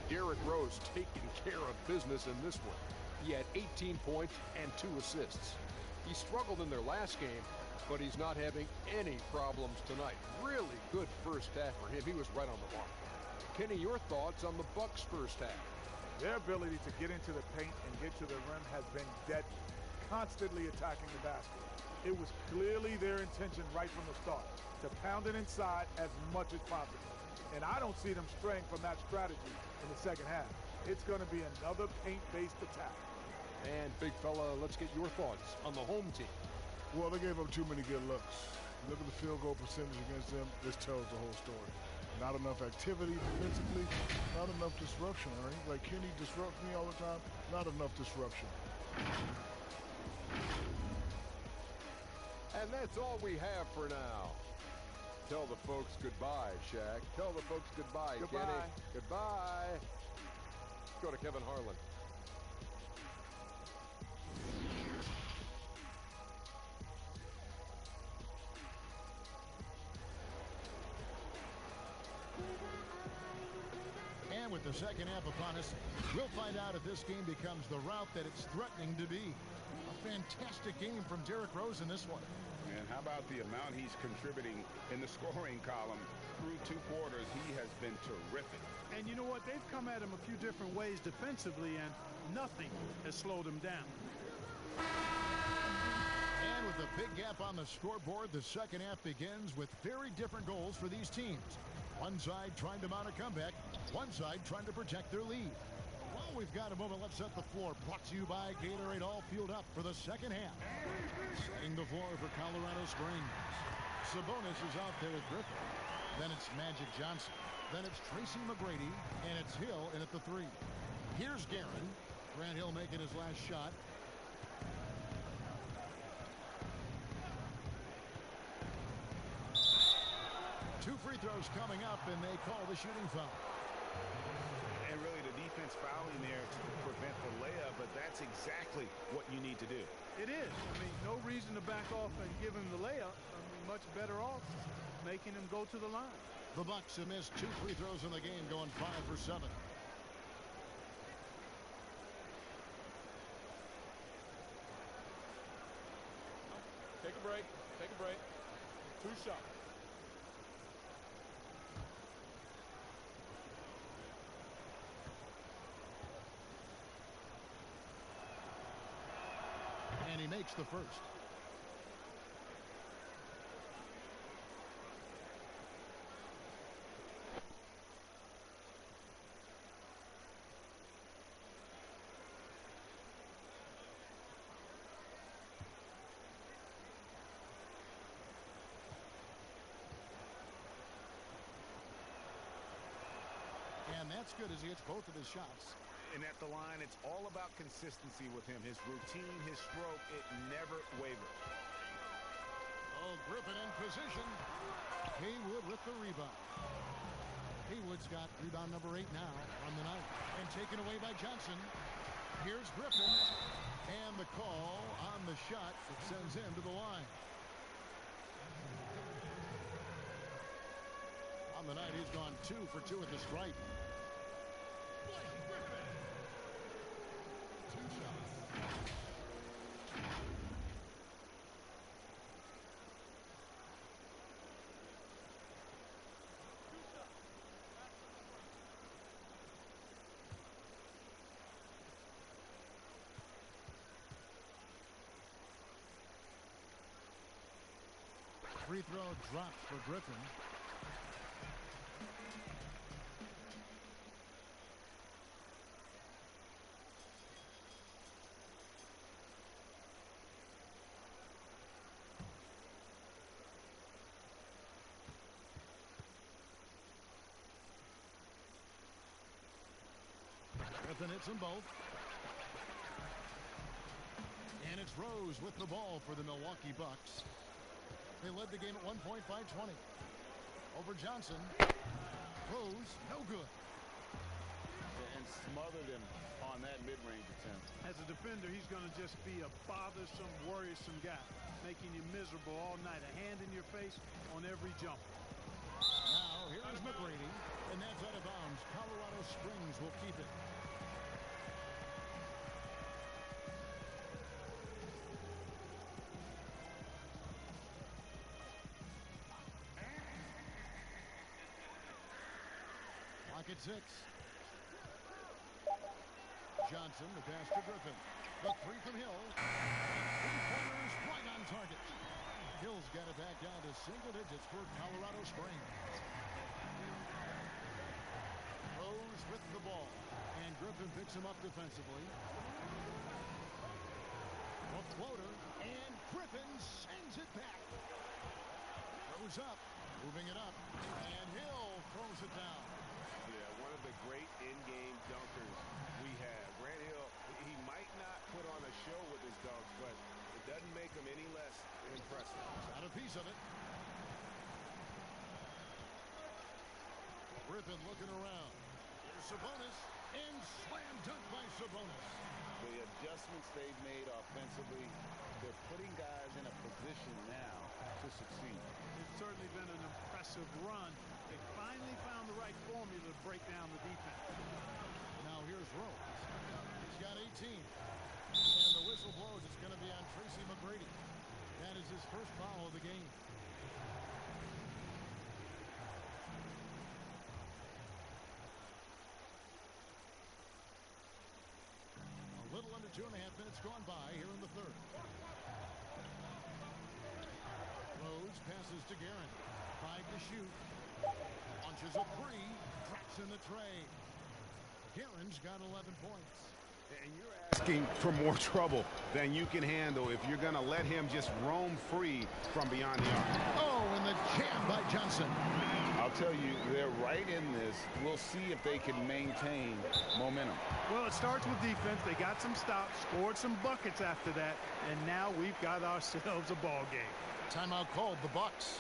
Derrick Rose taking care of business in this one. He had 18 points and 2 assists. He struggled in their last game, but he's not having any problems tonight. Really good first half for him. He was right on the mark. Kenny, your thoughts on the Bucks' first half? Their ability to get into the paint and get to the rim has been deadly, constantly attacking the basket. It was clearly their intention right from the start to pound it inside as much as possible. And I don't see them straying from that strategy in the second half. It's going to be another paint-based attack. And, big fella, let's get your thoughts on the home team. Well, they gave up too many good looks. Look at the field goal percentage against them. This tells the whole story. Not enough activity defensively, not enough disruption, Ernie. Like Kenny disrupts me all the time, not enough disruption. And that's all we have for now. Tell the folks goodbye, Shaq. Tell the folks goodbye, Goodbye. Kenny. Goodbye. Let's go to Kevin Harlan. And with the second half upon us, we'll find out if this game becomes the route that it's threatening to be. A fantastic game from Derrick Rose in this one. And how about the amount he's contributing in the scoring column through 2 quarters? He has been terrific. And you know what? They've come at him a few different ways defensively, and nothing has slowed him down. And with a big gap on the scoreboard, the second half begins with very different goals for these teams. One side trying to mount a comeback, one side trying to protect their lead. While we've got a moment, let's set the floor. Brought to you by Gatorade, all fueled up for the second half. Setting the floor for Colorado Springs. Sabonis is out there with Griffin. Then it's Magic Johnson. Then it's Tracy McGrady, and it's Hill in at the 3. Here's Guerin. Grant Hill making his last shot. Two free throws coming up, and they call the shooting foul. And really the defense fouling there to prevent the layup, but that's exactly what you need to do. It is. I mean, no reason to back off and give him the layup. I mean, much better off making him go to the line. The Bucks have missed 2 free throws in the game, going 5 for 7. Take a break. Take a break. 2 shots. And he makes the first. And that's good as he hits both of his shots. And at the line, it's all about consistency with him. His routine, his stroke, it never wavers. Oh, Griffin in position. Haywood with the rebound. Haywood's got rebound number 8 now on the night. And taken away by Johnson. Here's Griffin. And the call on the shot that sends him to the line. On the night, he's gone 2 for 2 at the stripe. Free throw drops for Griffin. Griffin hits them both. And it's Rose with the ball for the Milwaukee Bucks. They led the game at one point by 20. Over Johnson. Rose, no good. And smothered him on that mid-range attempt. As a defender, he's going to just be a bothersome, worrisome guy, making you miserable all night. A hand in your face on every jump. Now, here's McGrady, and that's out of bounds. Colorado Springs will keep it. Clock at 6. Johnson, the pass to Griffin. The 3 from Hill. 3-pointers right on target. Hill's got it back down to single digits for Colorado Springs. Rose with the ball. And Griffin picks him up defensively. A floater. And Griffin sends it back. Rose up. Moving it up. And Hill throws it down. Yeah, one of the great in-game dunkers we have. Grant Hill, he might not put on a show with his dunks, but it doesn't make him any less impressive. Got a piece of it. Griffin looking around. Here's Sabonis. And slam dunk by Sabonis. The adjustments they've made offensively, they're putting guys in a position now to succeed. It's certainly been an impressive run. They finally found the right formula to break down the defense. Now here's Rose. He's got 18. And the whistle blows. It's going to be on Tracy McGrady. That is his first foul of the game. A little under 2.5 minutes gone by here in the third. Rose passes to Guerin. 5 to shoot. Launches a 3. Drops in the tray. Guerin's got 11 points. And you're asking for more trouble than you can handle if you're going to let him just roam free from beyond the arc. Oh, and the jam by Johnson. I'll tell you, they're right in this. We'll see if they can maintain momentum. Well, it starts with defense. They got some stops, scored some buckets after that, and now we've got ourselves a ball game. Timeout called the Bucks.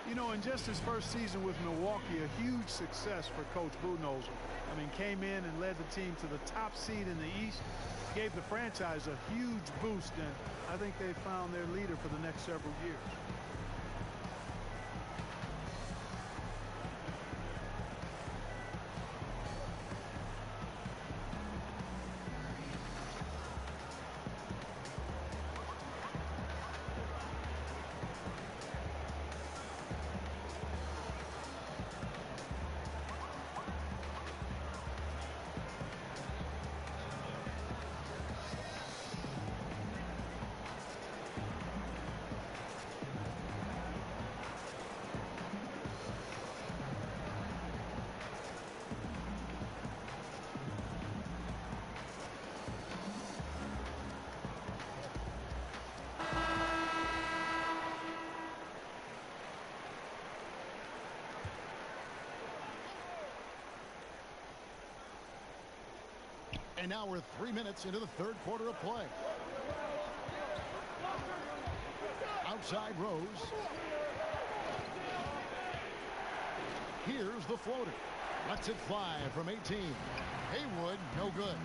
You know, in just his first season with Milwaukee, a huge success for Coach Budenholzer. I mean, came in and led the team to the top seed in the East, gave the franchise a huge boost, and I think they found their leader for the next several years. And now we're 3 minutes into the third quarter of play. Outside Rose. Here's the floater. Lets it fly from 18. Haywood, no good.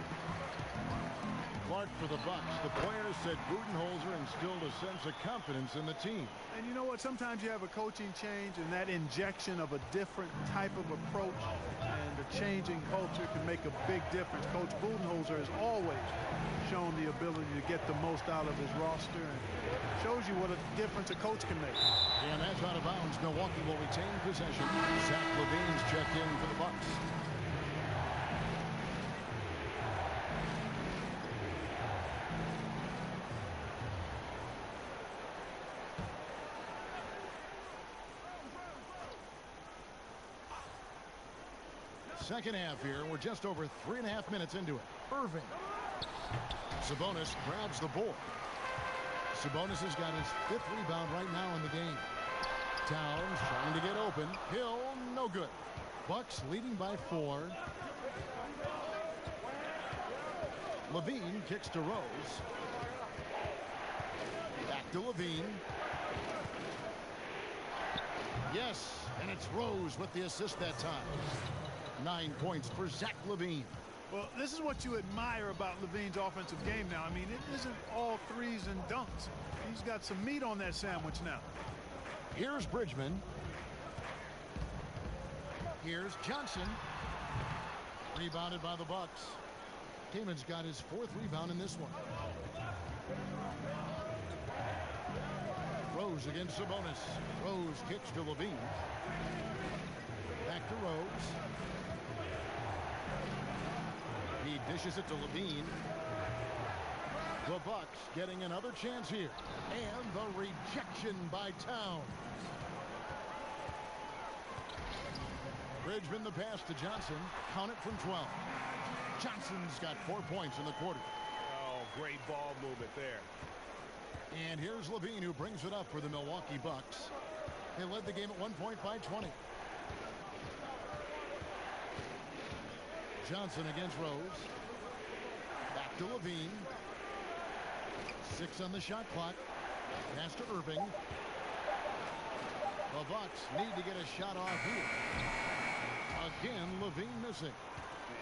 Clark for the Bucks. The players said Budenholzer instilled a sense of confidence in the team. And you know what? Sometimes you have a coaching change, and that injection of a different type of approach and the changing culture can make a big difference. Coach Budenholzer has always shown the ability to get the most out of his roster, and shows you what a difference a coach can make. And that's out of bounds. Milwaukee will retain possession. Zach LaVine's checked in for the Bucks. Second half here. We're just over 3.5 minutes into it. Irving. Sabonis grabs the board. Sabonis has got his 5th rebound right now in the game. Towns trying to get open. Hill, no good. Bucks leading by 4. LaVine kicks to Rose. Back to LaVine. Yes, and it's Rose with the assist that time. 9 points for Zach LaVine. Well, this is what you admire about LaVine's offensive game now. I mean, it isn't all threes and dunks. He's got some meat on that sandwich now. Here's Bridgman. Here's Johnson. Rebounded by the Bucks. Kaman's got his 4th rebound in this one. Rose against Sabonis. Rose kicks to LaVine. Back to Rose. He dishes it to LaVine. The Bucks getting another chance here. And the rejection by Towns. Bridgman the pass to Johnson. Count it from 12. Johnson's got 4 points in the quarter. Oh, great ball movement there. And here's LaVine, who brings it up for the Milwaukee Bucks. They led the game at one point by 20. Johnson against Rose. Back to LaVine. 6 on the shot clock. Pass to Irving. The Bucks need to get a shot off here. Again, LaVine missing.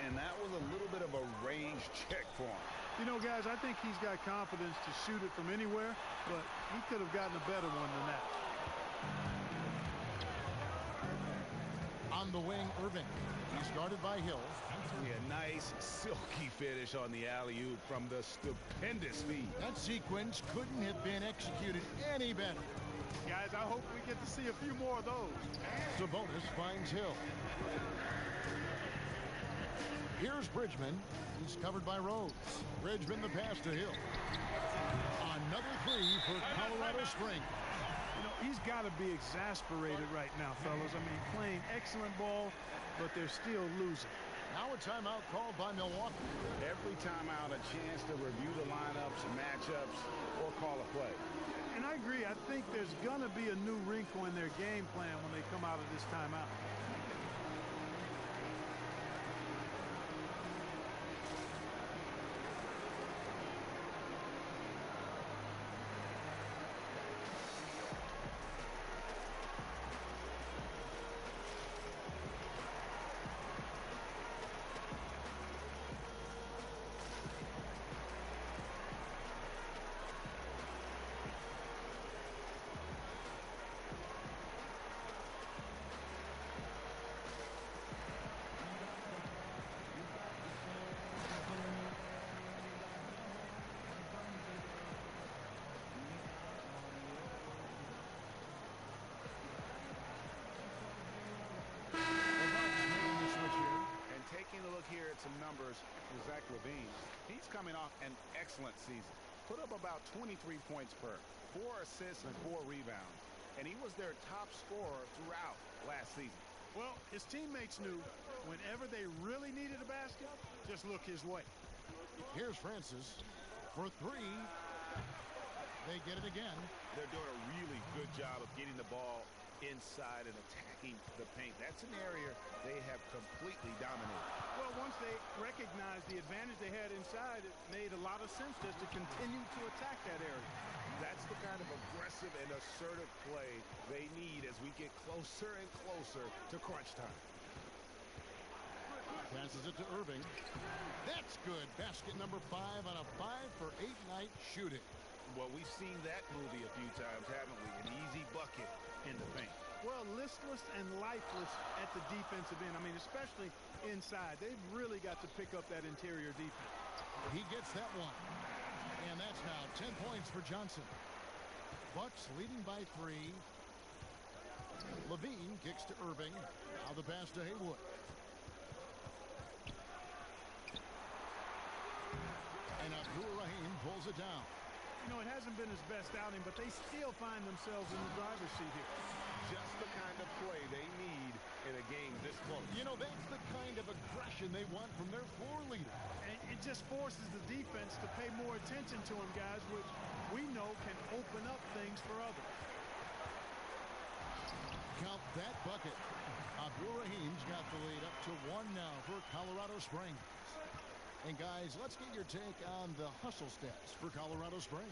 And that was a little bit of a range check for him. You know, guys, I think he's got confidence to shoot it from anywhere, but he could have gotten a better one than that. On the wing, Irving. He's guarded by Hill. A nice silky finish on the alley-oop from the stupendous feed. That sequence couldn't have been executed any better. Guys, I hope we get to see a few more of those. Sabonis finds Hill. Here's Bridgman. He's covered by Rose. Bridgman the pass to Hill. Another 3 for Colorado Springs. You know, he's got to be exasperated right now, fellas. I mean, playing excellent ball, but they're still losing. Now a timeout called by Milwaukee. Every timeout, a chance to review the lineups, matchups, or call a play. And I agree. I think there's going to be a new wrinkle in their game plan when they come out of this timeout. Here at some numbers for Zach LaVine. He's coming off an excellent season. Put up about 23 points per, 4 assists and 4 rebounds. And he was their top scorer throughout last season. Well, his teammates knew whenever they really needed a basket, just look his way. Here's Francis for 3. They get it again. They're doing a really good job of getting the ball inside and attacking the paint. That's an area they have completely dominated. Well, once they recognized the advantage they had inside, it made a lot of sense just to continue to attack that area. That's the kind of aggressive and assertive play they need as we get closer and closer to crunch time. Passes it to Irving. That's good. Basket number 5 on a 5-for-8 night shooting. Well, we've seen that movie a few times, haven't we? An easy bucket in the paint. Well, listless and lifeless at the defensive end. I mean, especially inside. They've really got to pick up that interior defense. He gets that one. And that's now 10 points for Johnson. Bucks leading by 3. Levine kicks to Irving. Now the pass to Haywood. And Abdul-Rahim pulls it down. You know, it hasn't been his best outing, but they still find themselves in the driver's seat here. Just the kind of play they need in a game this close. You know, that's the kind of aggression they want from their floor leader. And it just forces the defense to pay more attention to him, guys, which we know can open up things for others. Count that bucket. Abdul-Rahim's got the lead up to 1 now for Colorado Springs. And guys, let's get your take on the hustle stats for Colorado Springs.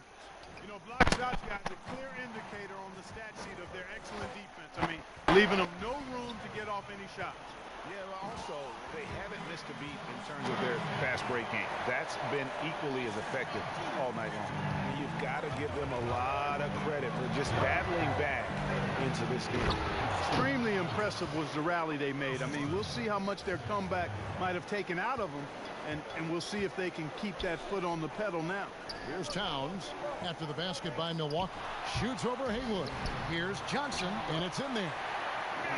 You know, block shots, guys, a clear indicator on the stat sheet of their excellent defense. I mean, leaving them no room to get off any shots. Yeah, but also, they haven't missed a beat in terms of their fast break game. That's been equally as effective all night long. And you've got to give them a lot of credit for just battling back into this game. Extremely impressive was the rally they made. I mean, we'll see how much their comeback might have taken out of them, and we'll see if they can keep that foot on the pedal now. Here's Towns after the basket by Milwaukee. Shoots over Haywood. Here's Johnson, and it's in there.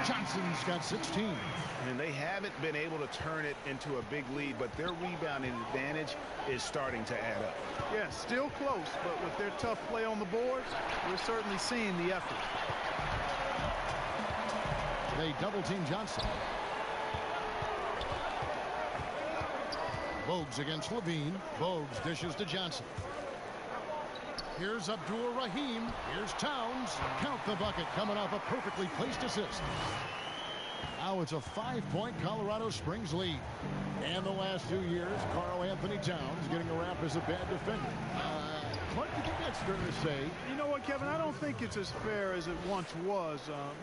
Johnson's got 16. And they haven't been able to turn it into a big lead, but their rebounding advantage is starting to add up. Yeah, still close, but with their tough play on the boards, we're certainly seeing the effort. They double-team Johnson. Bogues against Levine. Bogues dishes to Johnson. Here's Abdul-Rahim. Here's Towns. Count the bucket coming off a perfectly placed assist. Now it's a 5-point Colorado Springs lead. And the last 2 years, Karl Anthony Towns getting a rap as a bad defender. Clark, do you think that's fair to say? You know what, Kevin? I don't think it's as fair as it once was.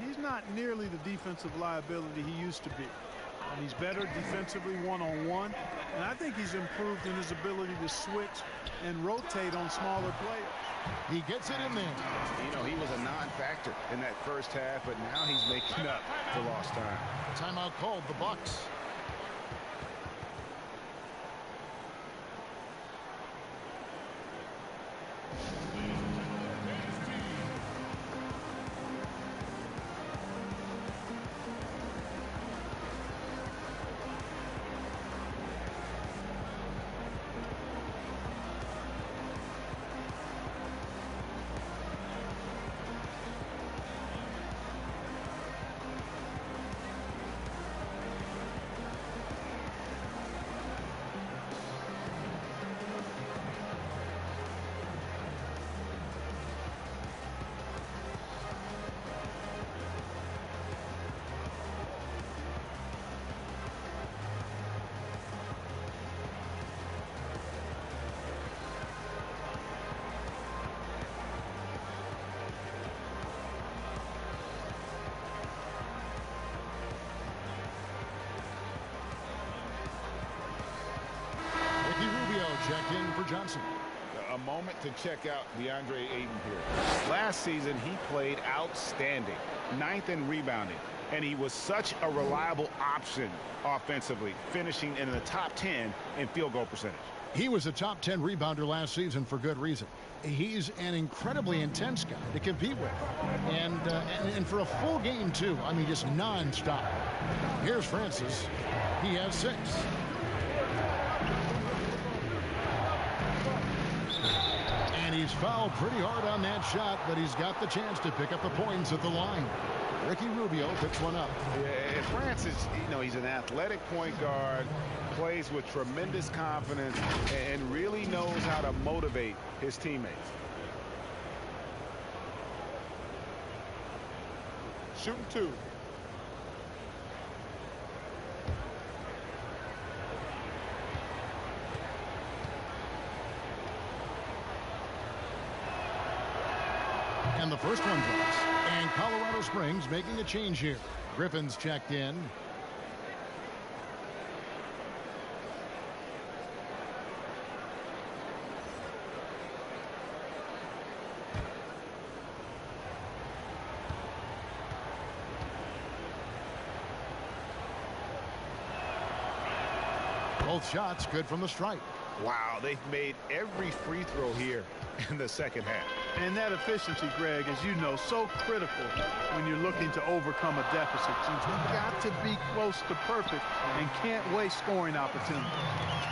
He's not nearly the defensive liability he used to be. He's better defensively one-on-one, and I think he's improved in his ability to switch and rotate on smaller players. He gets it in there. You know, he was a non-factor in that first half, but now he's making up for lost time. Timeout called, the Bucks. Checked in for Johnson. A moment to check out DeAndre Ayton here. Last season, he played outstanding, 9th in rebounding, and he was such a reliable option offensively, finishing in the top 10 in field goal percentage. He was a top 10 rebounder last season for good reason. He's an incredibly intense guy to compete with. And for a full game, too. I mean, just nonstop. Here's Francis. He has 6. And he's fouled pretty hard on that shot, but he's got the chance to pick up the points at the line. Ricky Rubio picks one up. Yeah, Francis, you know, he's an athletic point guard, plays with tremendous confidence, and really knows how to motivate his teammates. shooting 2. And the first one drops. And Colorado Springs making a change here. Griffin's checked in. Both shots good from the stripe. Wow, they've made every free throw here in the second half. And that efficiency, Greg, as you know, so critical when you're looking to overcome a deficit. You've got to be close to perfect and can't waste scoring opportunities.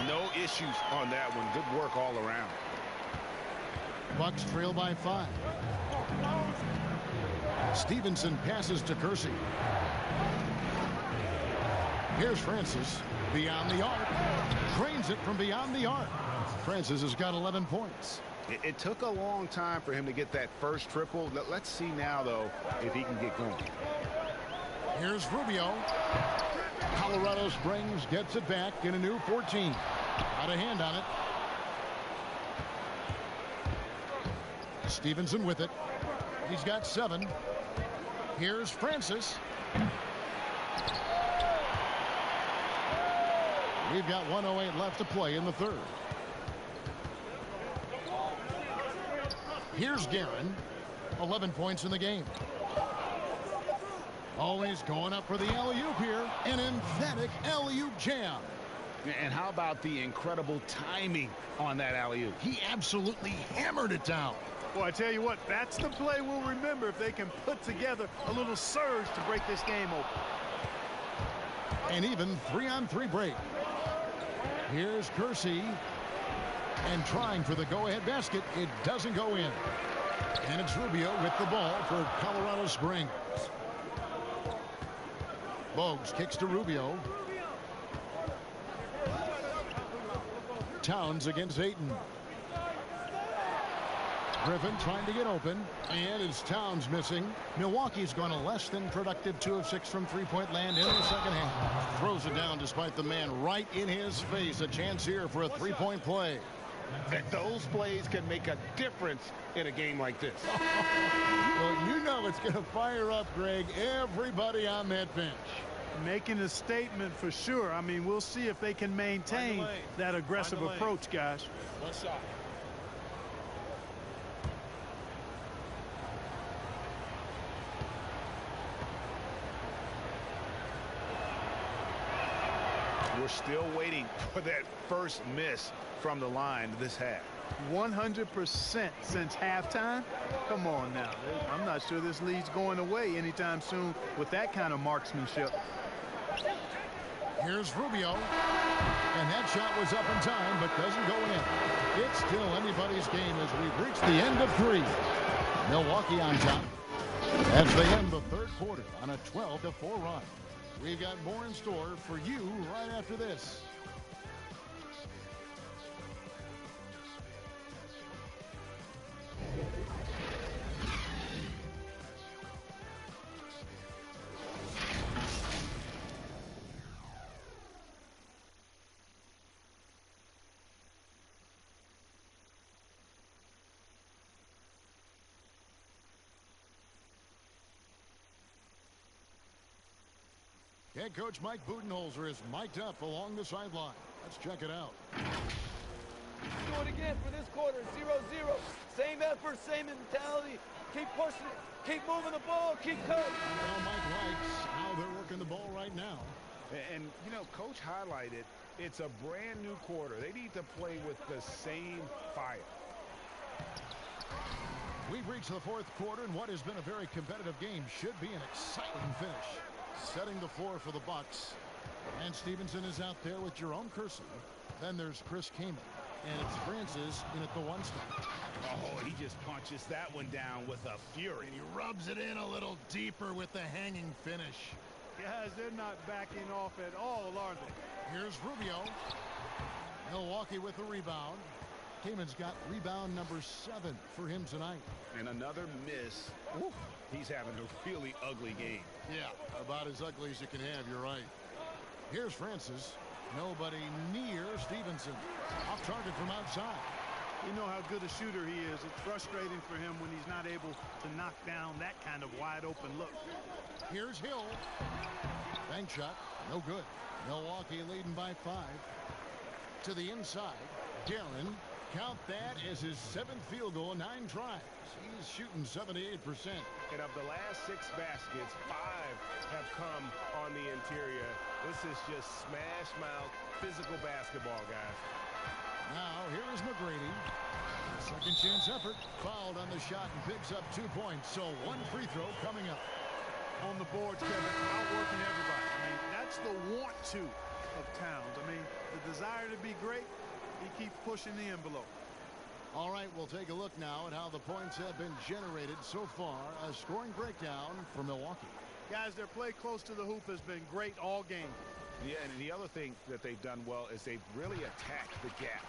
No issues on that one. Good work all around. Bucks trail by 5. Stevenson passes to Kersey. Here's Francis. Beyond the arc. Drains it from beyond the arc. Francis has got 11 points. It took a long time for him to get that first triple. Let's see now, though, if he can get going. Here's Rubio. Colorado Springs gets it back in a new 14. Out of hand on it. Stevenson with it. He's got 7. Here's Francis. We've got 1:08 left to play in the third. Here's Guerin. 11 points in the game. Always going up for the alley-oop here. An emphatic alley-oop jam. And how about the incredible timing on that alley-oop? He absolutely hammered it down. Well, I tell you what, that's the play we'll remember if they can put together a little surge to break this game open. An even 3-on-3 break. Here's Kersey. And trying for the go-ahead basket. It doesn't go in. And it's Rubio with the ball for Colorado Springs. Bogues kicks to Rubio. Towns against Ayton. Griffin trying to get open, and it's Towns missing. Milwaukee's gone a less than productive 2 of 6 from three-point land in the second half. Throws it down despite the man right in his face. A chance here for a three-point play. Those plays can make a difference in a game like this. Well, you know it's going to fire up, Greg, everybody on that bench. Making a statement for sure. I mean, we'll see if they can maintain that aggressive approach, guys. One shot. We're still waiting for that first miss from the line this half. 100% since halftime. Come on now. I'm not sure this lead's going away anytime soon with that kind of marksmanship. Here's Rubio. And that shot was up in time, but doesn't go in. It's still anybody's game as we've reached the end of 3. Milwaukee on top as they end the third quarter on a 12-4 run. We've got more in store for you right after this. Head coach Mike Budenholzer is mic'd up along the sideline. Let's check it out. Do it again for this quarter, 0-0. Same effort, same mentality. Keep pushing it. Keep moving the ball. Keep cutting. Well, Mike likes how they're working the ball right now. And, you know, Coach highlighted it's a brand new quarter. They need to play with the same fire. We've reached the fourth quarter, and what has been a very competitive game should be an exciting finish. Setting the floor for the Bucks. And Stevenson is out there with Jerome Kersey. Then there's Chris Kaman. And it's Francis in at the 1 spot. Oh, he just punches that one down with a fury. And he rubs it in a little deeper with the hanging finish. Guys, they're not backing off at all, are they? Here's Rubio. Milwaukee with the rebound. Kamen's got rebound number 7 for him tonight. And another miss. Oof, he's having a really ugly game. Yeah, about as ugly as you can have, you're right. Here's Francis. Nobody near Stevenson. Off target from outside. You know how good a shooter he is. It's frustrating for him when he's not able to knock down that kind of wide open look. Here's Hill. Bank shot. No good. Milwaukee leading by 5. To the inside. Darren. Count that as his 7th field goal in 9 tries. He's shooting 78%. And of the last 6 baskets, 5 have come on the interior. This is just smash mouth physical basketball, guys. Now, here is McGrady. Second chance effort. Fouled on the shot and picks up 2 points. So 1 free throw coming up. On the boards, Kevin, outworking everybody. I mean, that's the want to of Towns. I mean, the desire to be great, he keeps pushing the envelope. All right, we'll take a look now at how the points have been generated so far. A scoring breakdown for Milwaukee. Guys, their play close to the hoop has been great all game. Yeah, and the other thing that they've done well is they've really attacked the gap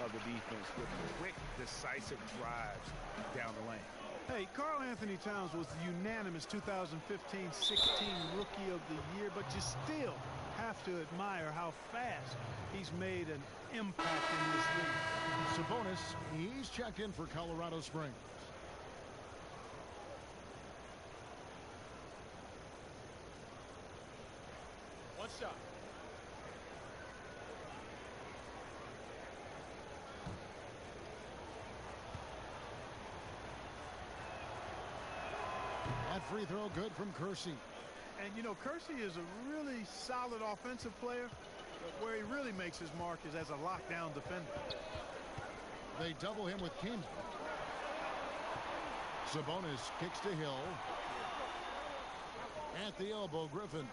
of the defense with quick, decisive drives down the lane. Hey, Karl Anthony Towns was the unanimous 2015-16 Rookie of the Year, but you still have to admire how fast he's made an impact in this league. Sabonis, he's checked in for Colorado Springs. One shot. That free throw good from Kersey. And, you know, Kersey is a really solid offensive player, but where he really makes his mark is as a lockdown defender. They double him with Kamen. Sabonis kicks to Hill. At the elbow, Griffin.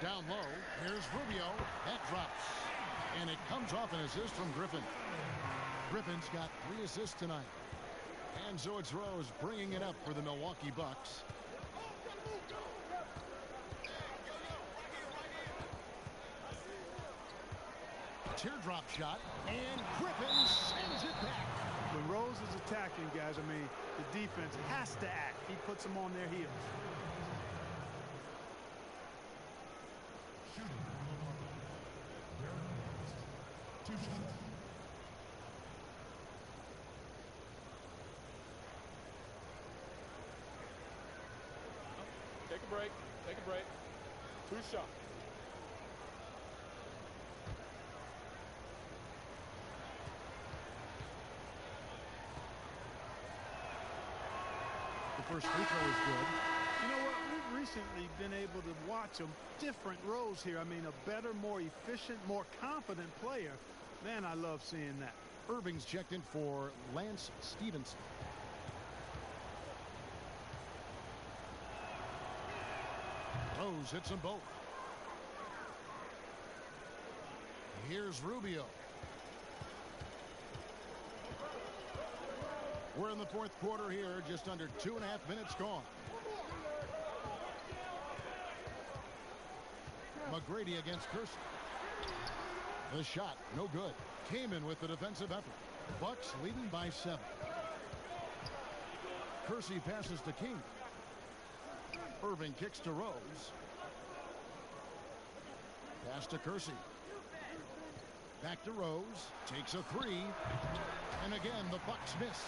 Down low, here's Rubio. That drops. And it comes off an assist from Griffin. Griffin's got 3 assists tonight. And so it's Rose bringing it up for the Milwaukee Bucks. Teardrop shot, and Griffin sends it back. When Rose is attacking, guys, I mean, the defense has to act. He puts them on their heels. Take a break. Take a break. 2 shots. The first free throw is good. You know what? We've recently been able to watch a different Rose here. I mean, a better, more efficient, more confident player. Man, I love seeing that. Irving's checked in for Lance Stevenson. Rose hits them both. Here's Rubio. We're in the 4th quarter here, just under 2.5 minutes gone. McGrady against Kersey. The shot, no good. Kamen with the defensive effort. Bucks leading by 7. Kersey passes to King. Irving kicks to Rose. Pass to Kersey. Back to Rose. Takes a 3. And again, the Bucks miss.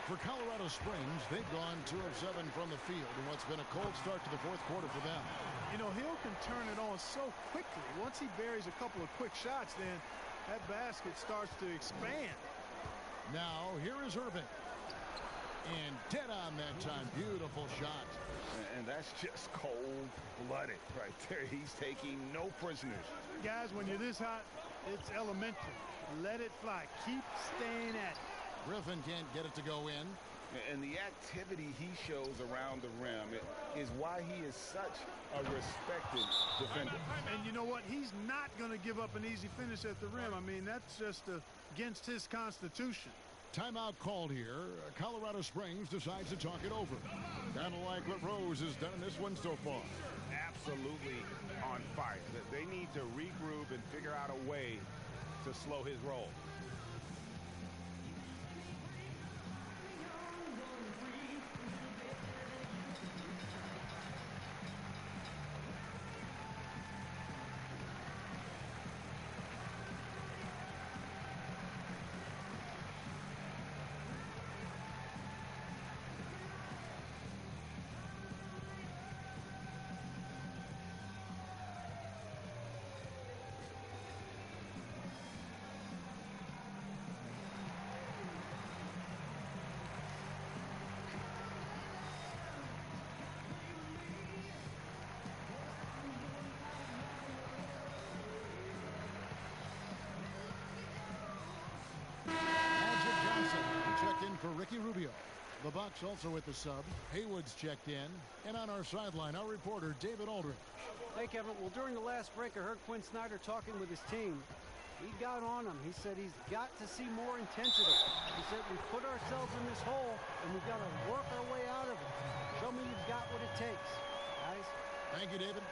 For Colorado Springs, they've gone 2 of 7 from the field in what's been a cold start to the 4th quarter for them. You know, Hill can turn it on so quickly. Once he buries a couple of quick shots, then that basket starts to expand. Now, here is Irving. And dead on that time. Beautiful shot. And that's just cold-blooded right there. He's taking no prisoners. Guys, when you're this hot, it's elementary. Let it fly. Keep staying at it. Griffin can't get it to go in. And the activity he shows around the rim is why he is such a respected defender. And you know what? He's not going to give up an easy finish at the rim. I mean, that's just against his constitution. Timeout called here. Colorado Springs decides to talk it over. Kind of like what Rose has done in this one so far. Absolutely on fire. They need to regroup and figure out a way to slow his roll. Checked in for Ricky Rubio. The Bucks also with the sub. Haywood's checked in. And on our sideline, our reporter, David Aldridge. Hey, Kevin. Well, during the last break, I heard Quinn Snyder talking with his team. He got on him. He said he's got to see more intensity. He said we put ourselves in this hole, and we've got to work our way out of it. Show me you've got what it takes, guys. Thank you, David.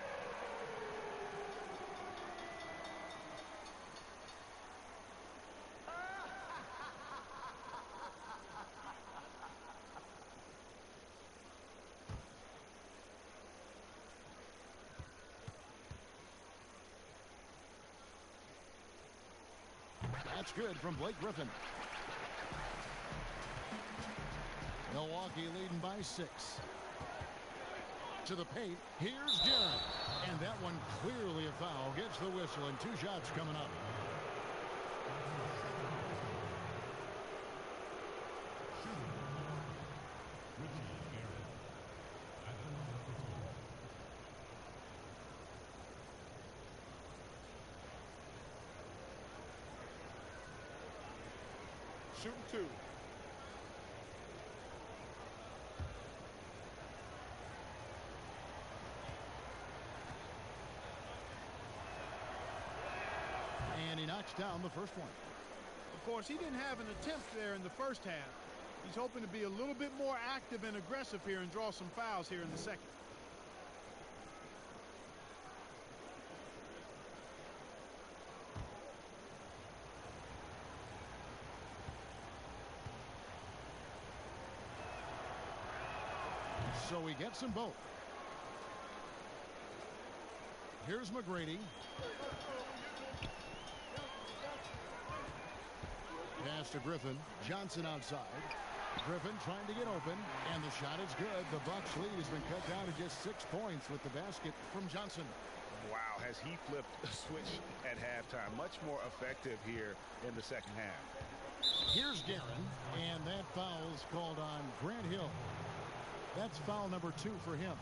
That's good from Blake Griffin. Milwaukee leading by 6. To the paint. Here's Garrett. And that one clearly a foul. Gets the whistle and 2 shots coming up. Shooting 2. And he knocks down the first one. Of course, he didn't have an attempt there in the first half. He's hoping to be a little bit more active and aggressive here and draw some fouls here in the second. So he gets them both. Here's McGrady. Pass to Griffin. Johnson outside. Griffin trying to get open, and the shot is good. The Bucks lead has been cut down to just 6 points with the basket from Johnson. Wow, has he flipped a switch at halftime. Much more effective here in the second half. Here's Guerin, and that foul is called on Grant Hill. That's foul number 2 for him.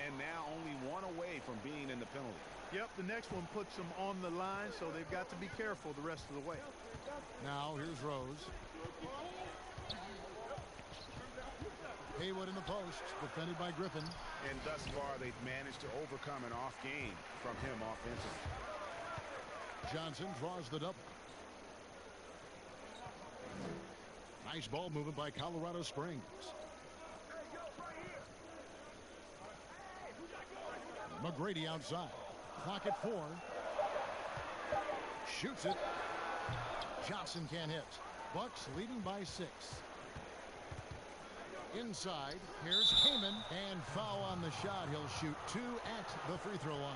And now only 1 away from being in the penalty. Yep, the next one puts them on the line, so they've got to be careful the rest of the way. Now here's Rose. Haywood in the post, defended by Griffin. And thus far, they've managed to overcome an off game from him offensively. Johnson draws the double. Nice ball movement by Colorado Springs. McGrady outside. Clock at 4. Shoots it. Johnson can't hit. Bucks leading by 6. Inside. Here's Kaman. And foul on the shot. He'll shoot 2 at the free throw line.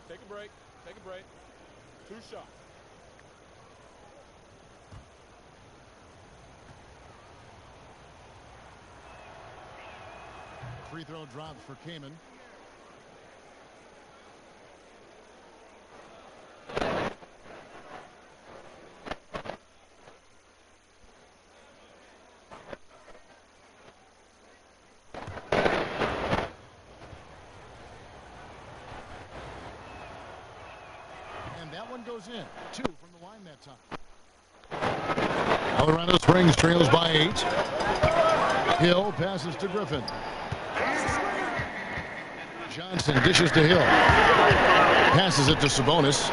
Take a break. Take a break. 2 shots. Free throw drops for Kaman. And that one goes in. 2 from the line that time. Colorado Springs trails by 8. Hill passes to Griffin. Johnson dishes to Hill. Passes it to Sabonis.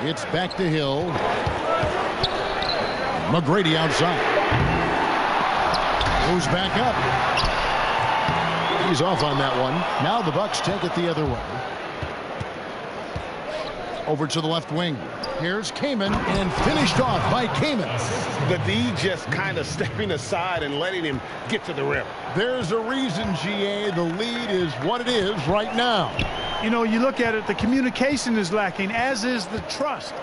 It's back to Hill. McGrady outside. Goes back up. He's off on that one. Now the Bucks take it the other way. Over to the left wing. Here's Kamen, and finished off by Kamen. The D just kind of stepping aside and letting him get to the rim. There's a reason, GA. The lead is what it is right now. You know, you look at it, the communication is lacking, as is the trust.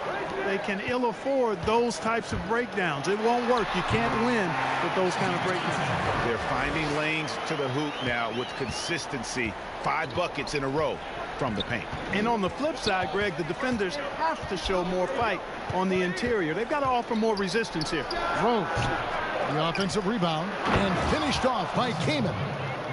They can ill afford those types of breakdowns. It won't work. You can't win with those kind of breakdowns. They're finding lanes to the hoop now with consistency. 5 buckets in a row from the paint. And on the flip side, Greg, the defenders have to show more fight on the interior. They've got to offer more resistance here. Rose, the offensive rebound, and finished off by Kamen.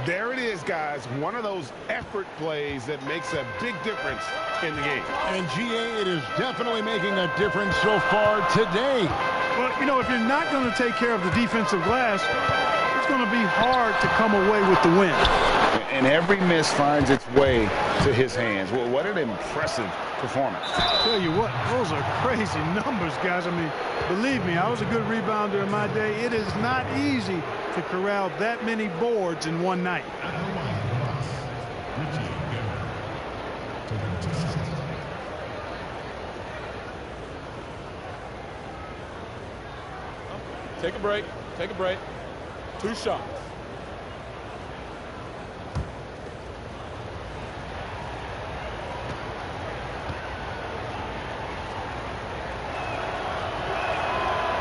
There it is, guys. One of those effort plays that makes a big difference in the game. And GA, it is definitely making a difference so far today. Well, you know, if you're not going to take care of the defensive glass, it's going to be hard to come away with the win. And every miss finds its way to his hands. Well, what an impressive performance. I tell you what, those are crazy numbers, guys. I mean, believe me, I was a good rebounder in my day. It is not easy to corral that many boards in one night. Take a break. Take a break. 2 shots.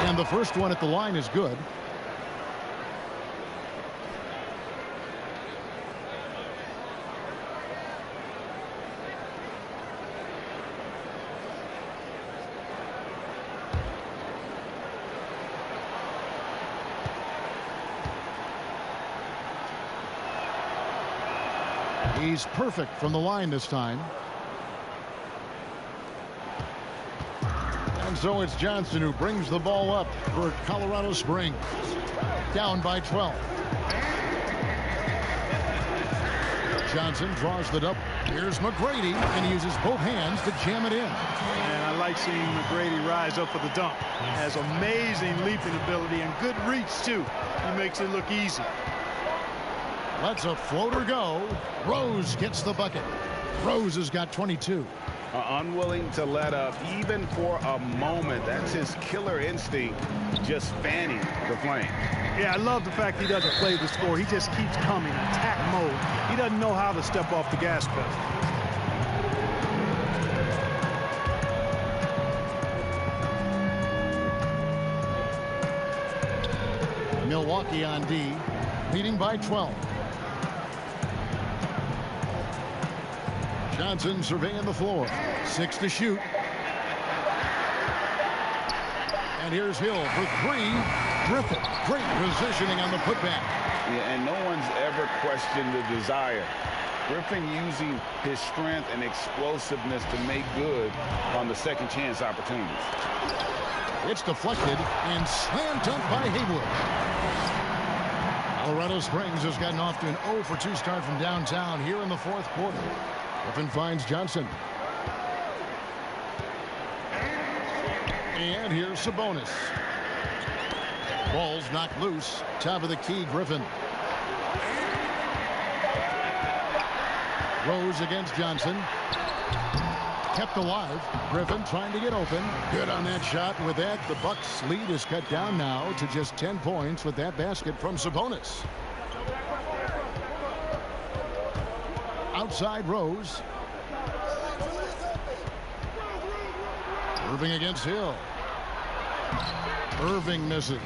And the first one at the line is good. He's perfect from the line this time. And so it's Johnson who brings the ball up for Colorado Springs. Down by 12. Johnson draws the double. Here's McGrady, and he uses both hands to jam it in. And I like seeing McGrady rise up for the dunk. Has amazing leaping ability and good reach, too. He makes it look easy. Lets a floater go. Rose gets the bucket. Rose has got 22. Unwilling to let up even for a moment. That's his killer instinct, just fanning the flame. Yeah, I love the fact he doesn't play the score. He just keeps coming, attack mode. He doesn't know how to step off the gas pedal. Milwaukee on D, leading by 12. Johnson surveying the floor. 6 to shoot. And here's Hill for 3. Griffin, great positioning on the putback. Yeah, and no one's ever questioned the desire. Griffin using his strength and explosiveness to make good on the second chance opportunities. It's deflected and slam dunk by Haywood. Colorado Springs has gotten off to an 0 for 2 start from downtown here in the 4th quarter. Griffin finds Johnson. And here's Sabonis. Ball's knocked loose. Top of the key, Griffin. Rose against Johnson. Kept alive. Griffin trying to get open. Good on that shot. With that, the Bucks' lead is cut down now to just 10 points with that basket from Sabonis. Outside Rose. Irving against Hill. Irving misses.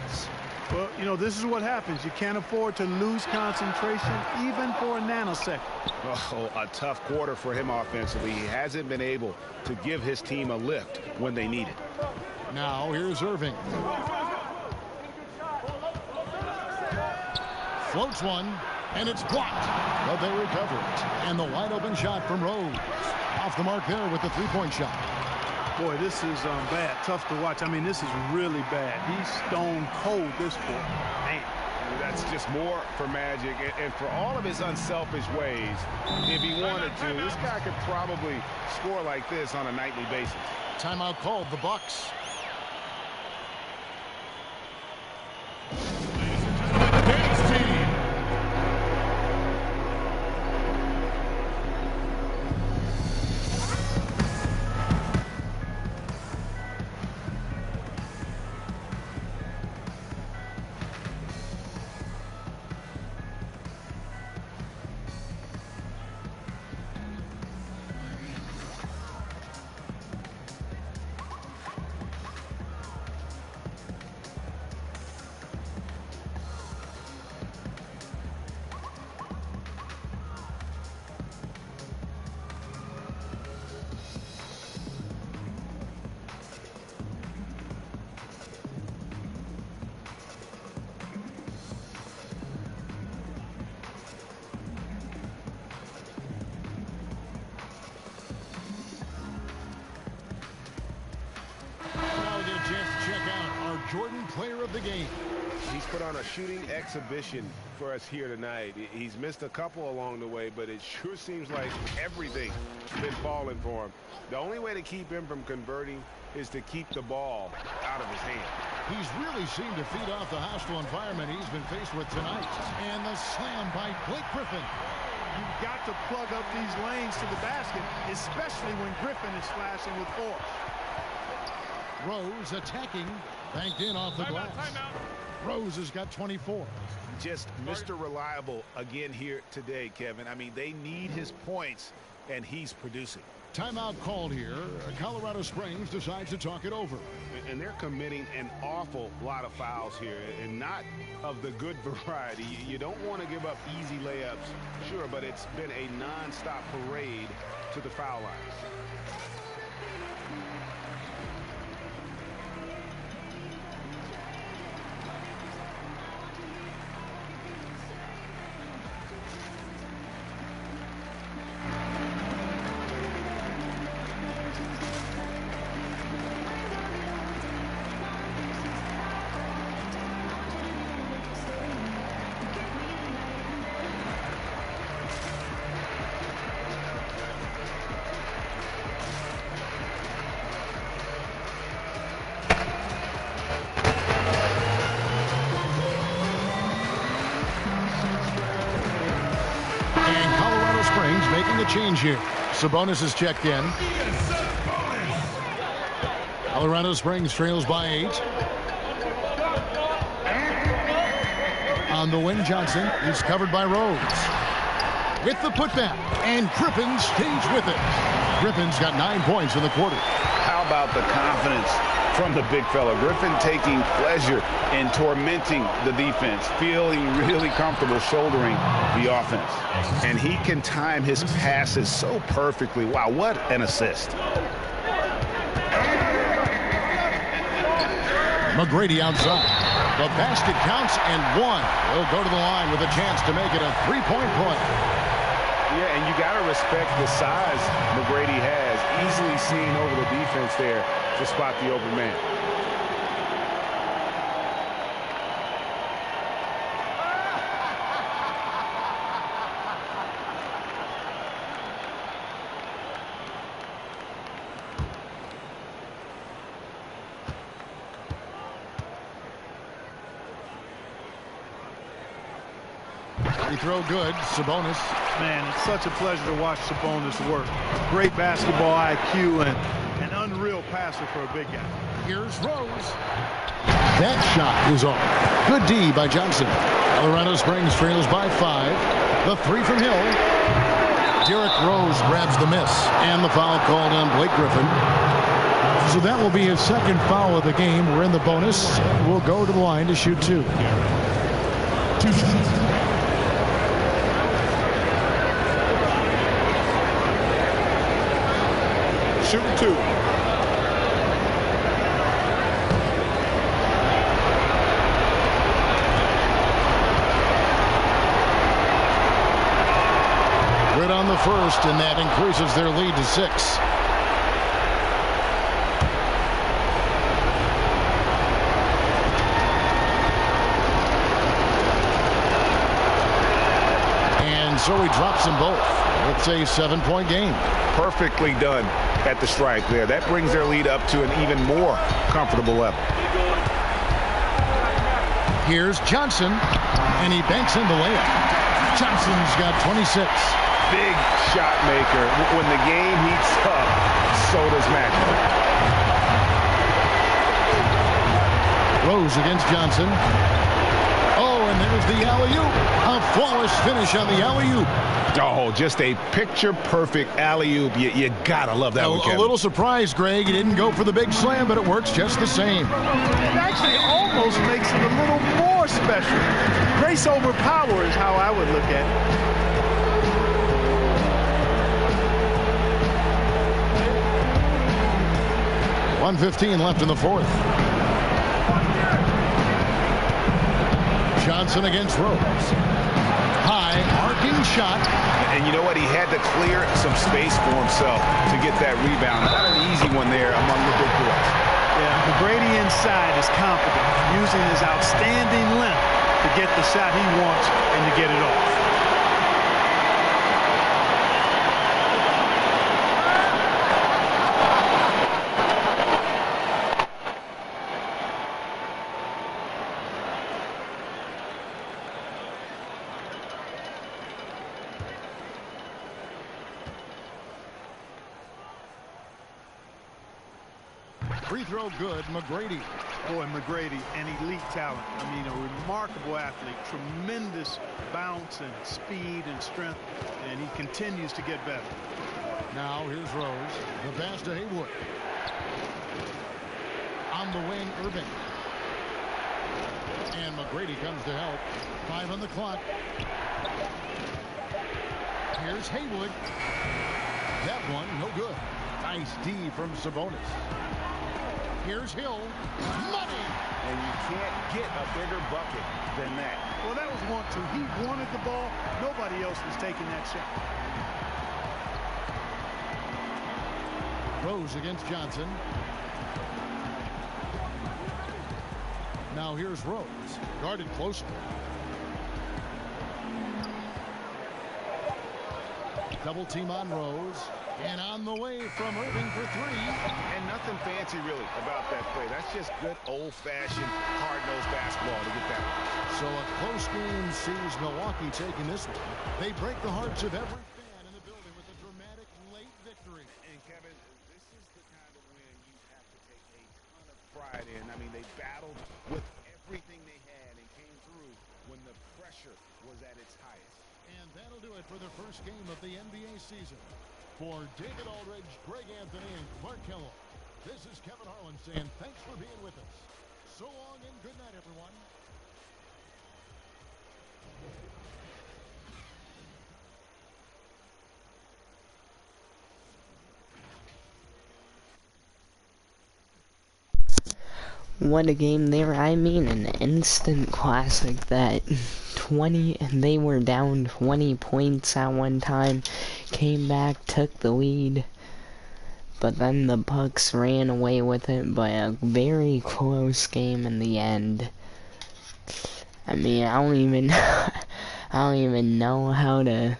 Well, you know, this is what happens. You can't afford to lose concentration even for a nanosecond. Oh, a tough quarter for him offensively. He hasn't been able to give his team a lift when they need it. Now here's Irving. Floats one, and it's blocked. But they recover it. And the wide open shot from Rose. Off the mark there with the 3-point shot. Boy, this is bad. Tough to watch. I mean, this is really bad. He's stone cold this quarter. Man. That's just more for Magic. And for all of his unselfish ways, if he wanted to, this guy could probably score like this on a nightly basis. Timeout called, the Bucks. Jordan player of the game. He's put on a shooting exhibition for us here tonight. He's missed a couple along the way, but it sure seems like everything's been falling for him. The only way to keep him from converting is to keep the ball out of his hand. He's really seemed to feed off the hostile environment he's been faced with tonight. And the slam by Blake Griffin. You've got to plug up these lanes to the basket, especially when Griffin is flashing with force. Rose attacking, banked in off the glass. Rose has got 24. Just Mr. Reliable again here today, Kevin. I mean, they need his points, and he's producing. Timeout called here. Colorado Springs decides to talk it over. And they're committing an awful lot of fouls here, and not of the good variety. You don't want to give up easy layups, sure, but it's been a non-stop parade to the foul line. Making a change here. Sabonis is checked in. Colorado Springs trails by 8. On the wing, Johnson is covered by Rhodes. With the putback, and Griffin stays with it. Griffin's got 9 points in the quarter. How about the confidence from the big fella? Griffin taking pleasure in tormenting the defense, feeling really comfortable shouldering the offense. And he can time his passes so perfectly. Wow, what an assist. McGrady outside. The basket counts and one. He'll go to the line with a chance to make it a three-point play. Yeah, and you got to respect the size McGrady has. Easily seeing over the defense there to spot the open man. Free throw good. Sabonis. Man, it's such a pleasure to watch Sabonis work. Great basketball IQ and an unreal passer for a big guy. Here's Rose. That shot is off. Good D by Johnson. Colorado Springs trails by 5. The three from Hill. Derrick Rose grabs the miss. And the foul called on Blake Griffin. So that will be his second foul of the game. We're in the bonus. We'll go to the line to shoot 2. 2 shots. Shooting 2. Good on the first, and that increases their lead to 6. And so he drops them both. It's a 7-point game. Perfectly done at the stripe there. That brings their lead up to an even more comfortable level. Here's Johnson, and he banks in the layup. Johnson's got 26. Big shot maker. When the game heats up, so does Maxwell. Rose against Johnson. Oh, and there's the alley-oop. A flawless finish on the alley-oop. Oh, just a picture-perfect alley-oop. You gotta love that one, Kevin. A little surprise, Greg. He didn't go for the big slam, but it works just the same. It actually almost makes it a little more special. Grace over power is how I would look at it. .115 left in the fourth. Johnson against Rose. High, arcing shot. And you know what? He had to clear some space for himself to get that rebound. Not an easy one there among the big boys. Yeah, McGrady inside is confident, using his outstanding length to get the shot he wants and to get it off. Free throw good, McGrady. Boy, McGrady, an elite talent. I mean, a remarkable athlete. Tremendous bounce and speed and strength, and he continues to get better. Now here's Rose. The pass to Haywood. On the wing, Irving. And McGrady comes to help. 5 on the clock. Here's Haywood. That one, no good. Nice D from Sabonis. Here's Hill. Money! And you can't get a bigger bucket than that. Well, that was 1-2. He wanted the ball. Nobody else was taking that shot. Rose against Johnson. Now here's Rose. Guarded closely. Double team on Rose. And on the way from Irving for 3. And nothing fancy really about that play. That's just good old-fashioned hard-nosed basketball to get that one. So a close game sees Milwaukee taking this one. They break the hearts of every fan in the building with a dramatic late victory. And Kevin, this is the kind of win you have to take a ton of pride in. I mean, they battled with everything they had and came through when the pressure was at its highest. And that'll do it for the first game of the NBA season. For David Aldridge, Greg Anthony, and Clark Kellogg, this is Kevin Harlan saying thanks for being with us. So long and good night, everyone. What a game there. I mean, an instant classic that they were down 20 points at one time, came back, took the lead, but then the Bucks ran away with it, but a very close game in the end. I mean, I don't even know how to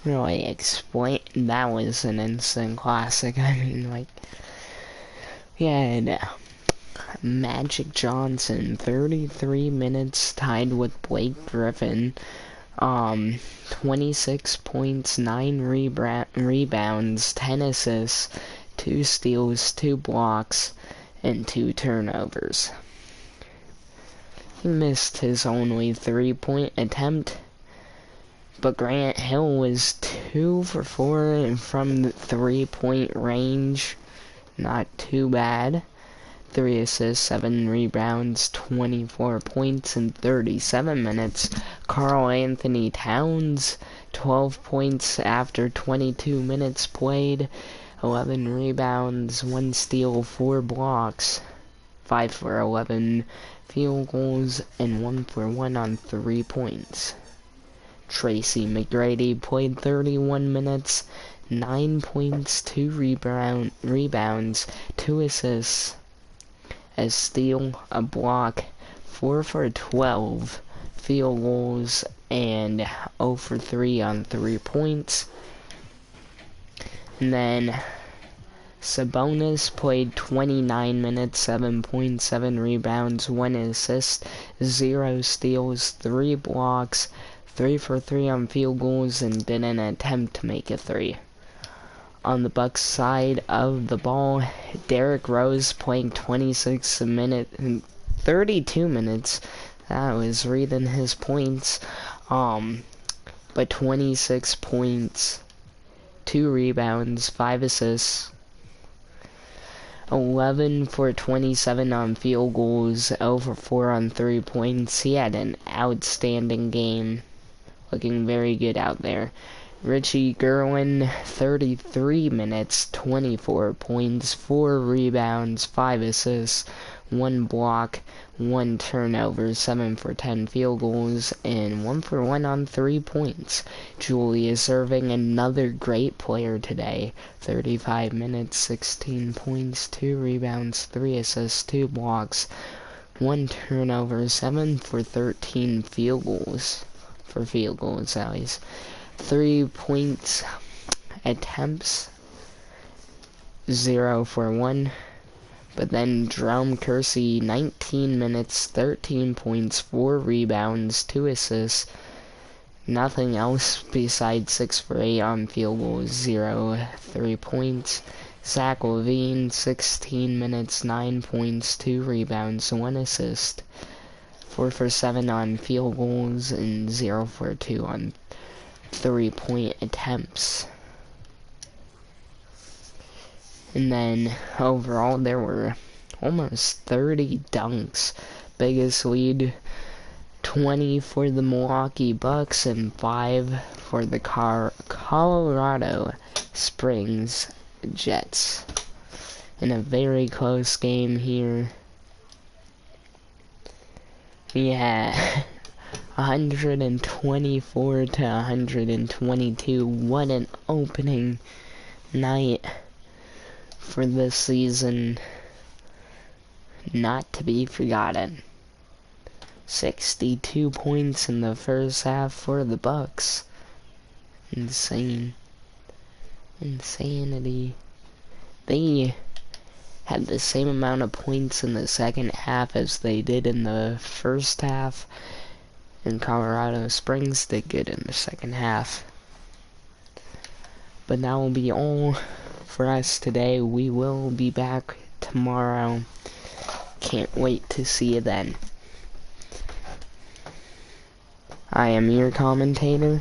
really explain. That was an instant classic. I mean, like, yeah, Magic Johnson, 33 minutes, tied with Blake Griffin. 26 points, 9 rebounds, 10 assists, 2 steals, 2 blocks, and 2 turnovers. He missed his only 3-point attempt, but Grant Hill was 2 for 4 from the 3-point range. Not too bad. 3 assists, 7 rebounds, 24 points in 37 minutes. Karl Anthony Towns, 12 points after 22 minutes played. 11 rebounds, 1 steal, 4 blocks. 5 for 11 field goals, and 1 for 1 on 3 points. Tracy McGrady played 31 minutes, 9 points, 2 rebounds, 2 assists, a steal, a block, 4 for 12 field goals, and 0 for 3 on 3 points. And then Sabonis played 29 minutes, 7 points, 7 rebounds, 1 assist, 0 steals, 3 blocks, 3 for 3 on field goals, and didn't attempt to make a 3. On the Bucks side of the ball, Derrick Rose playing 26 minutes and 32 minutes. That was reading his points. But 26 points, 2 rebounds, 5 assists, 11 for 27 on field goals, 0 for 4 on 3 points. He had an outstanding game, looking very good out there. Richie Gerwin, 33 minutes, 24 points, 4 rebounds, 5 assists, 1 block, 1 turnover, 7 for 10 field goals, and 1 for 1 on 3 points. Julius Erving, another great player today. 35 minutes, 16 points, 2 rebounds, 3 assists, 2 blocks, 1 turnover, 7 for 13 field goals. For field goals, at least. 3 points attempts, 0 for 1. But then Jerome Kersey, 19 minutes, 13 points, 4 rebounds, 2 assists, nothing else besides 6 for 8 on field goals, 0, 3 points. Zach LaVine, 16 minutes, 9 points, 2 rebounds, 1 assist, 4 for 7 on field goals, and 0 for 2 on 3-point attempts. And then overall there were almost 30 dunks. Biggest lead, 20 for the Milwaukee Bucks and 5 for the Colorado Springs Jets. In a very close game here. Yeah. 124 to 122. What an opening night for this season. Not to be forgotten. 62 points in the first half for the Bucks. Insane. Insanity. They had the same amount of points in the second half as they did in the first half. And Colorado Springs did good in the second half. But that will be all for us today. We will be back tomorrow. Can't wait to see you then. I am your commentator,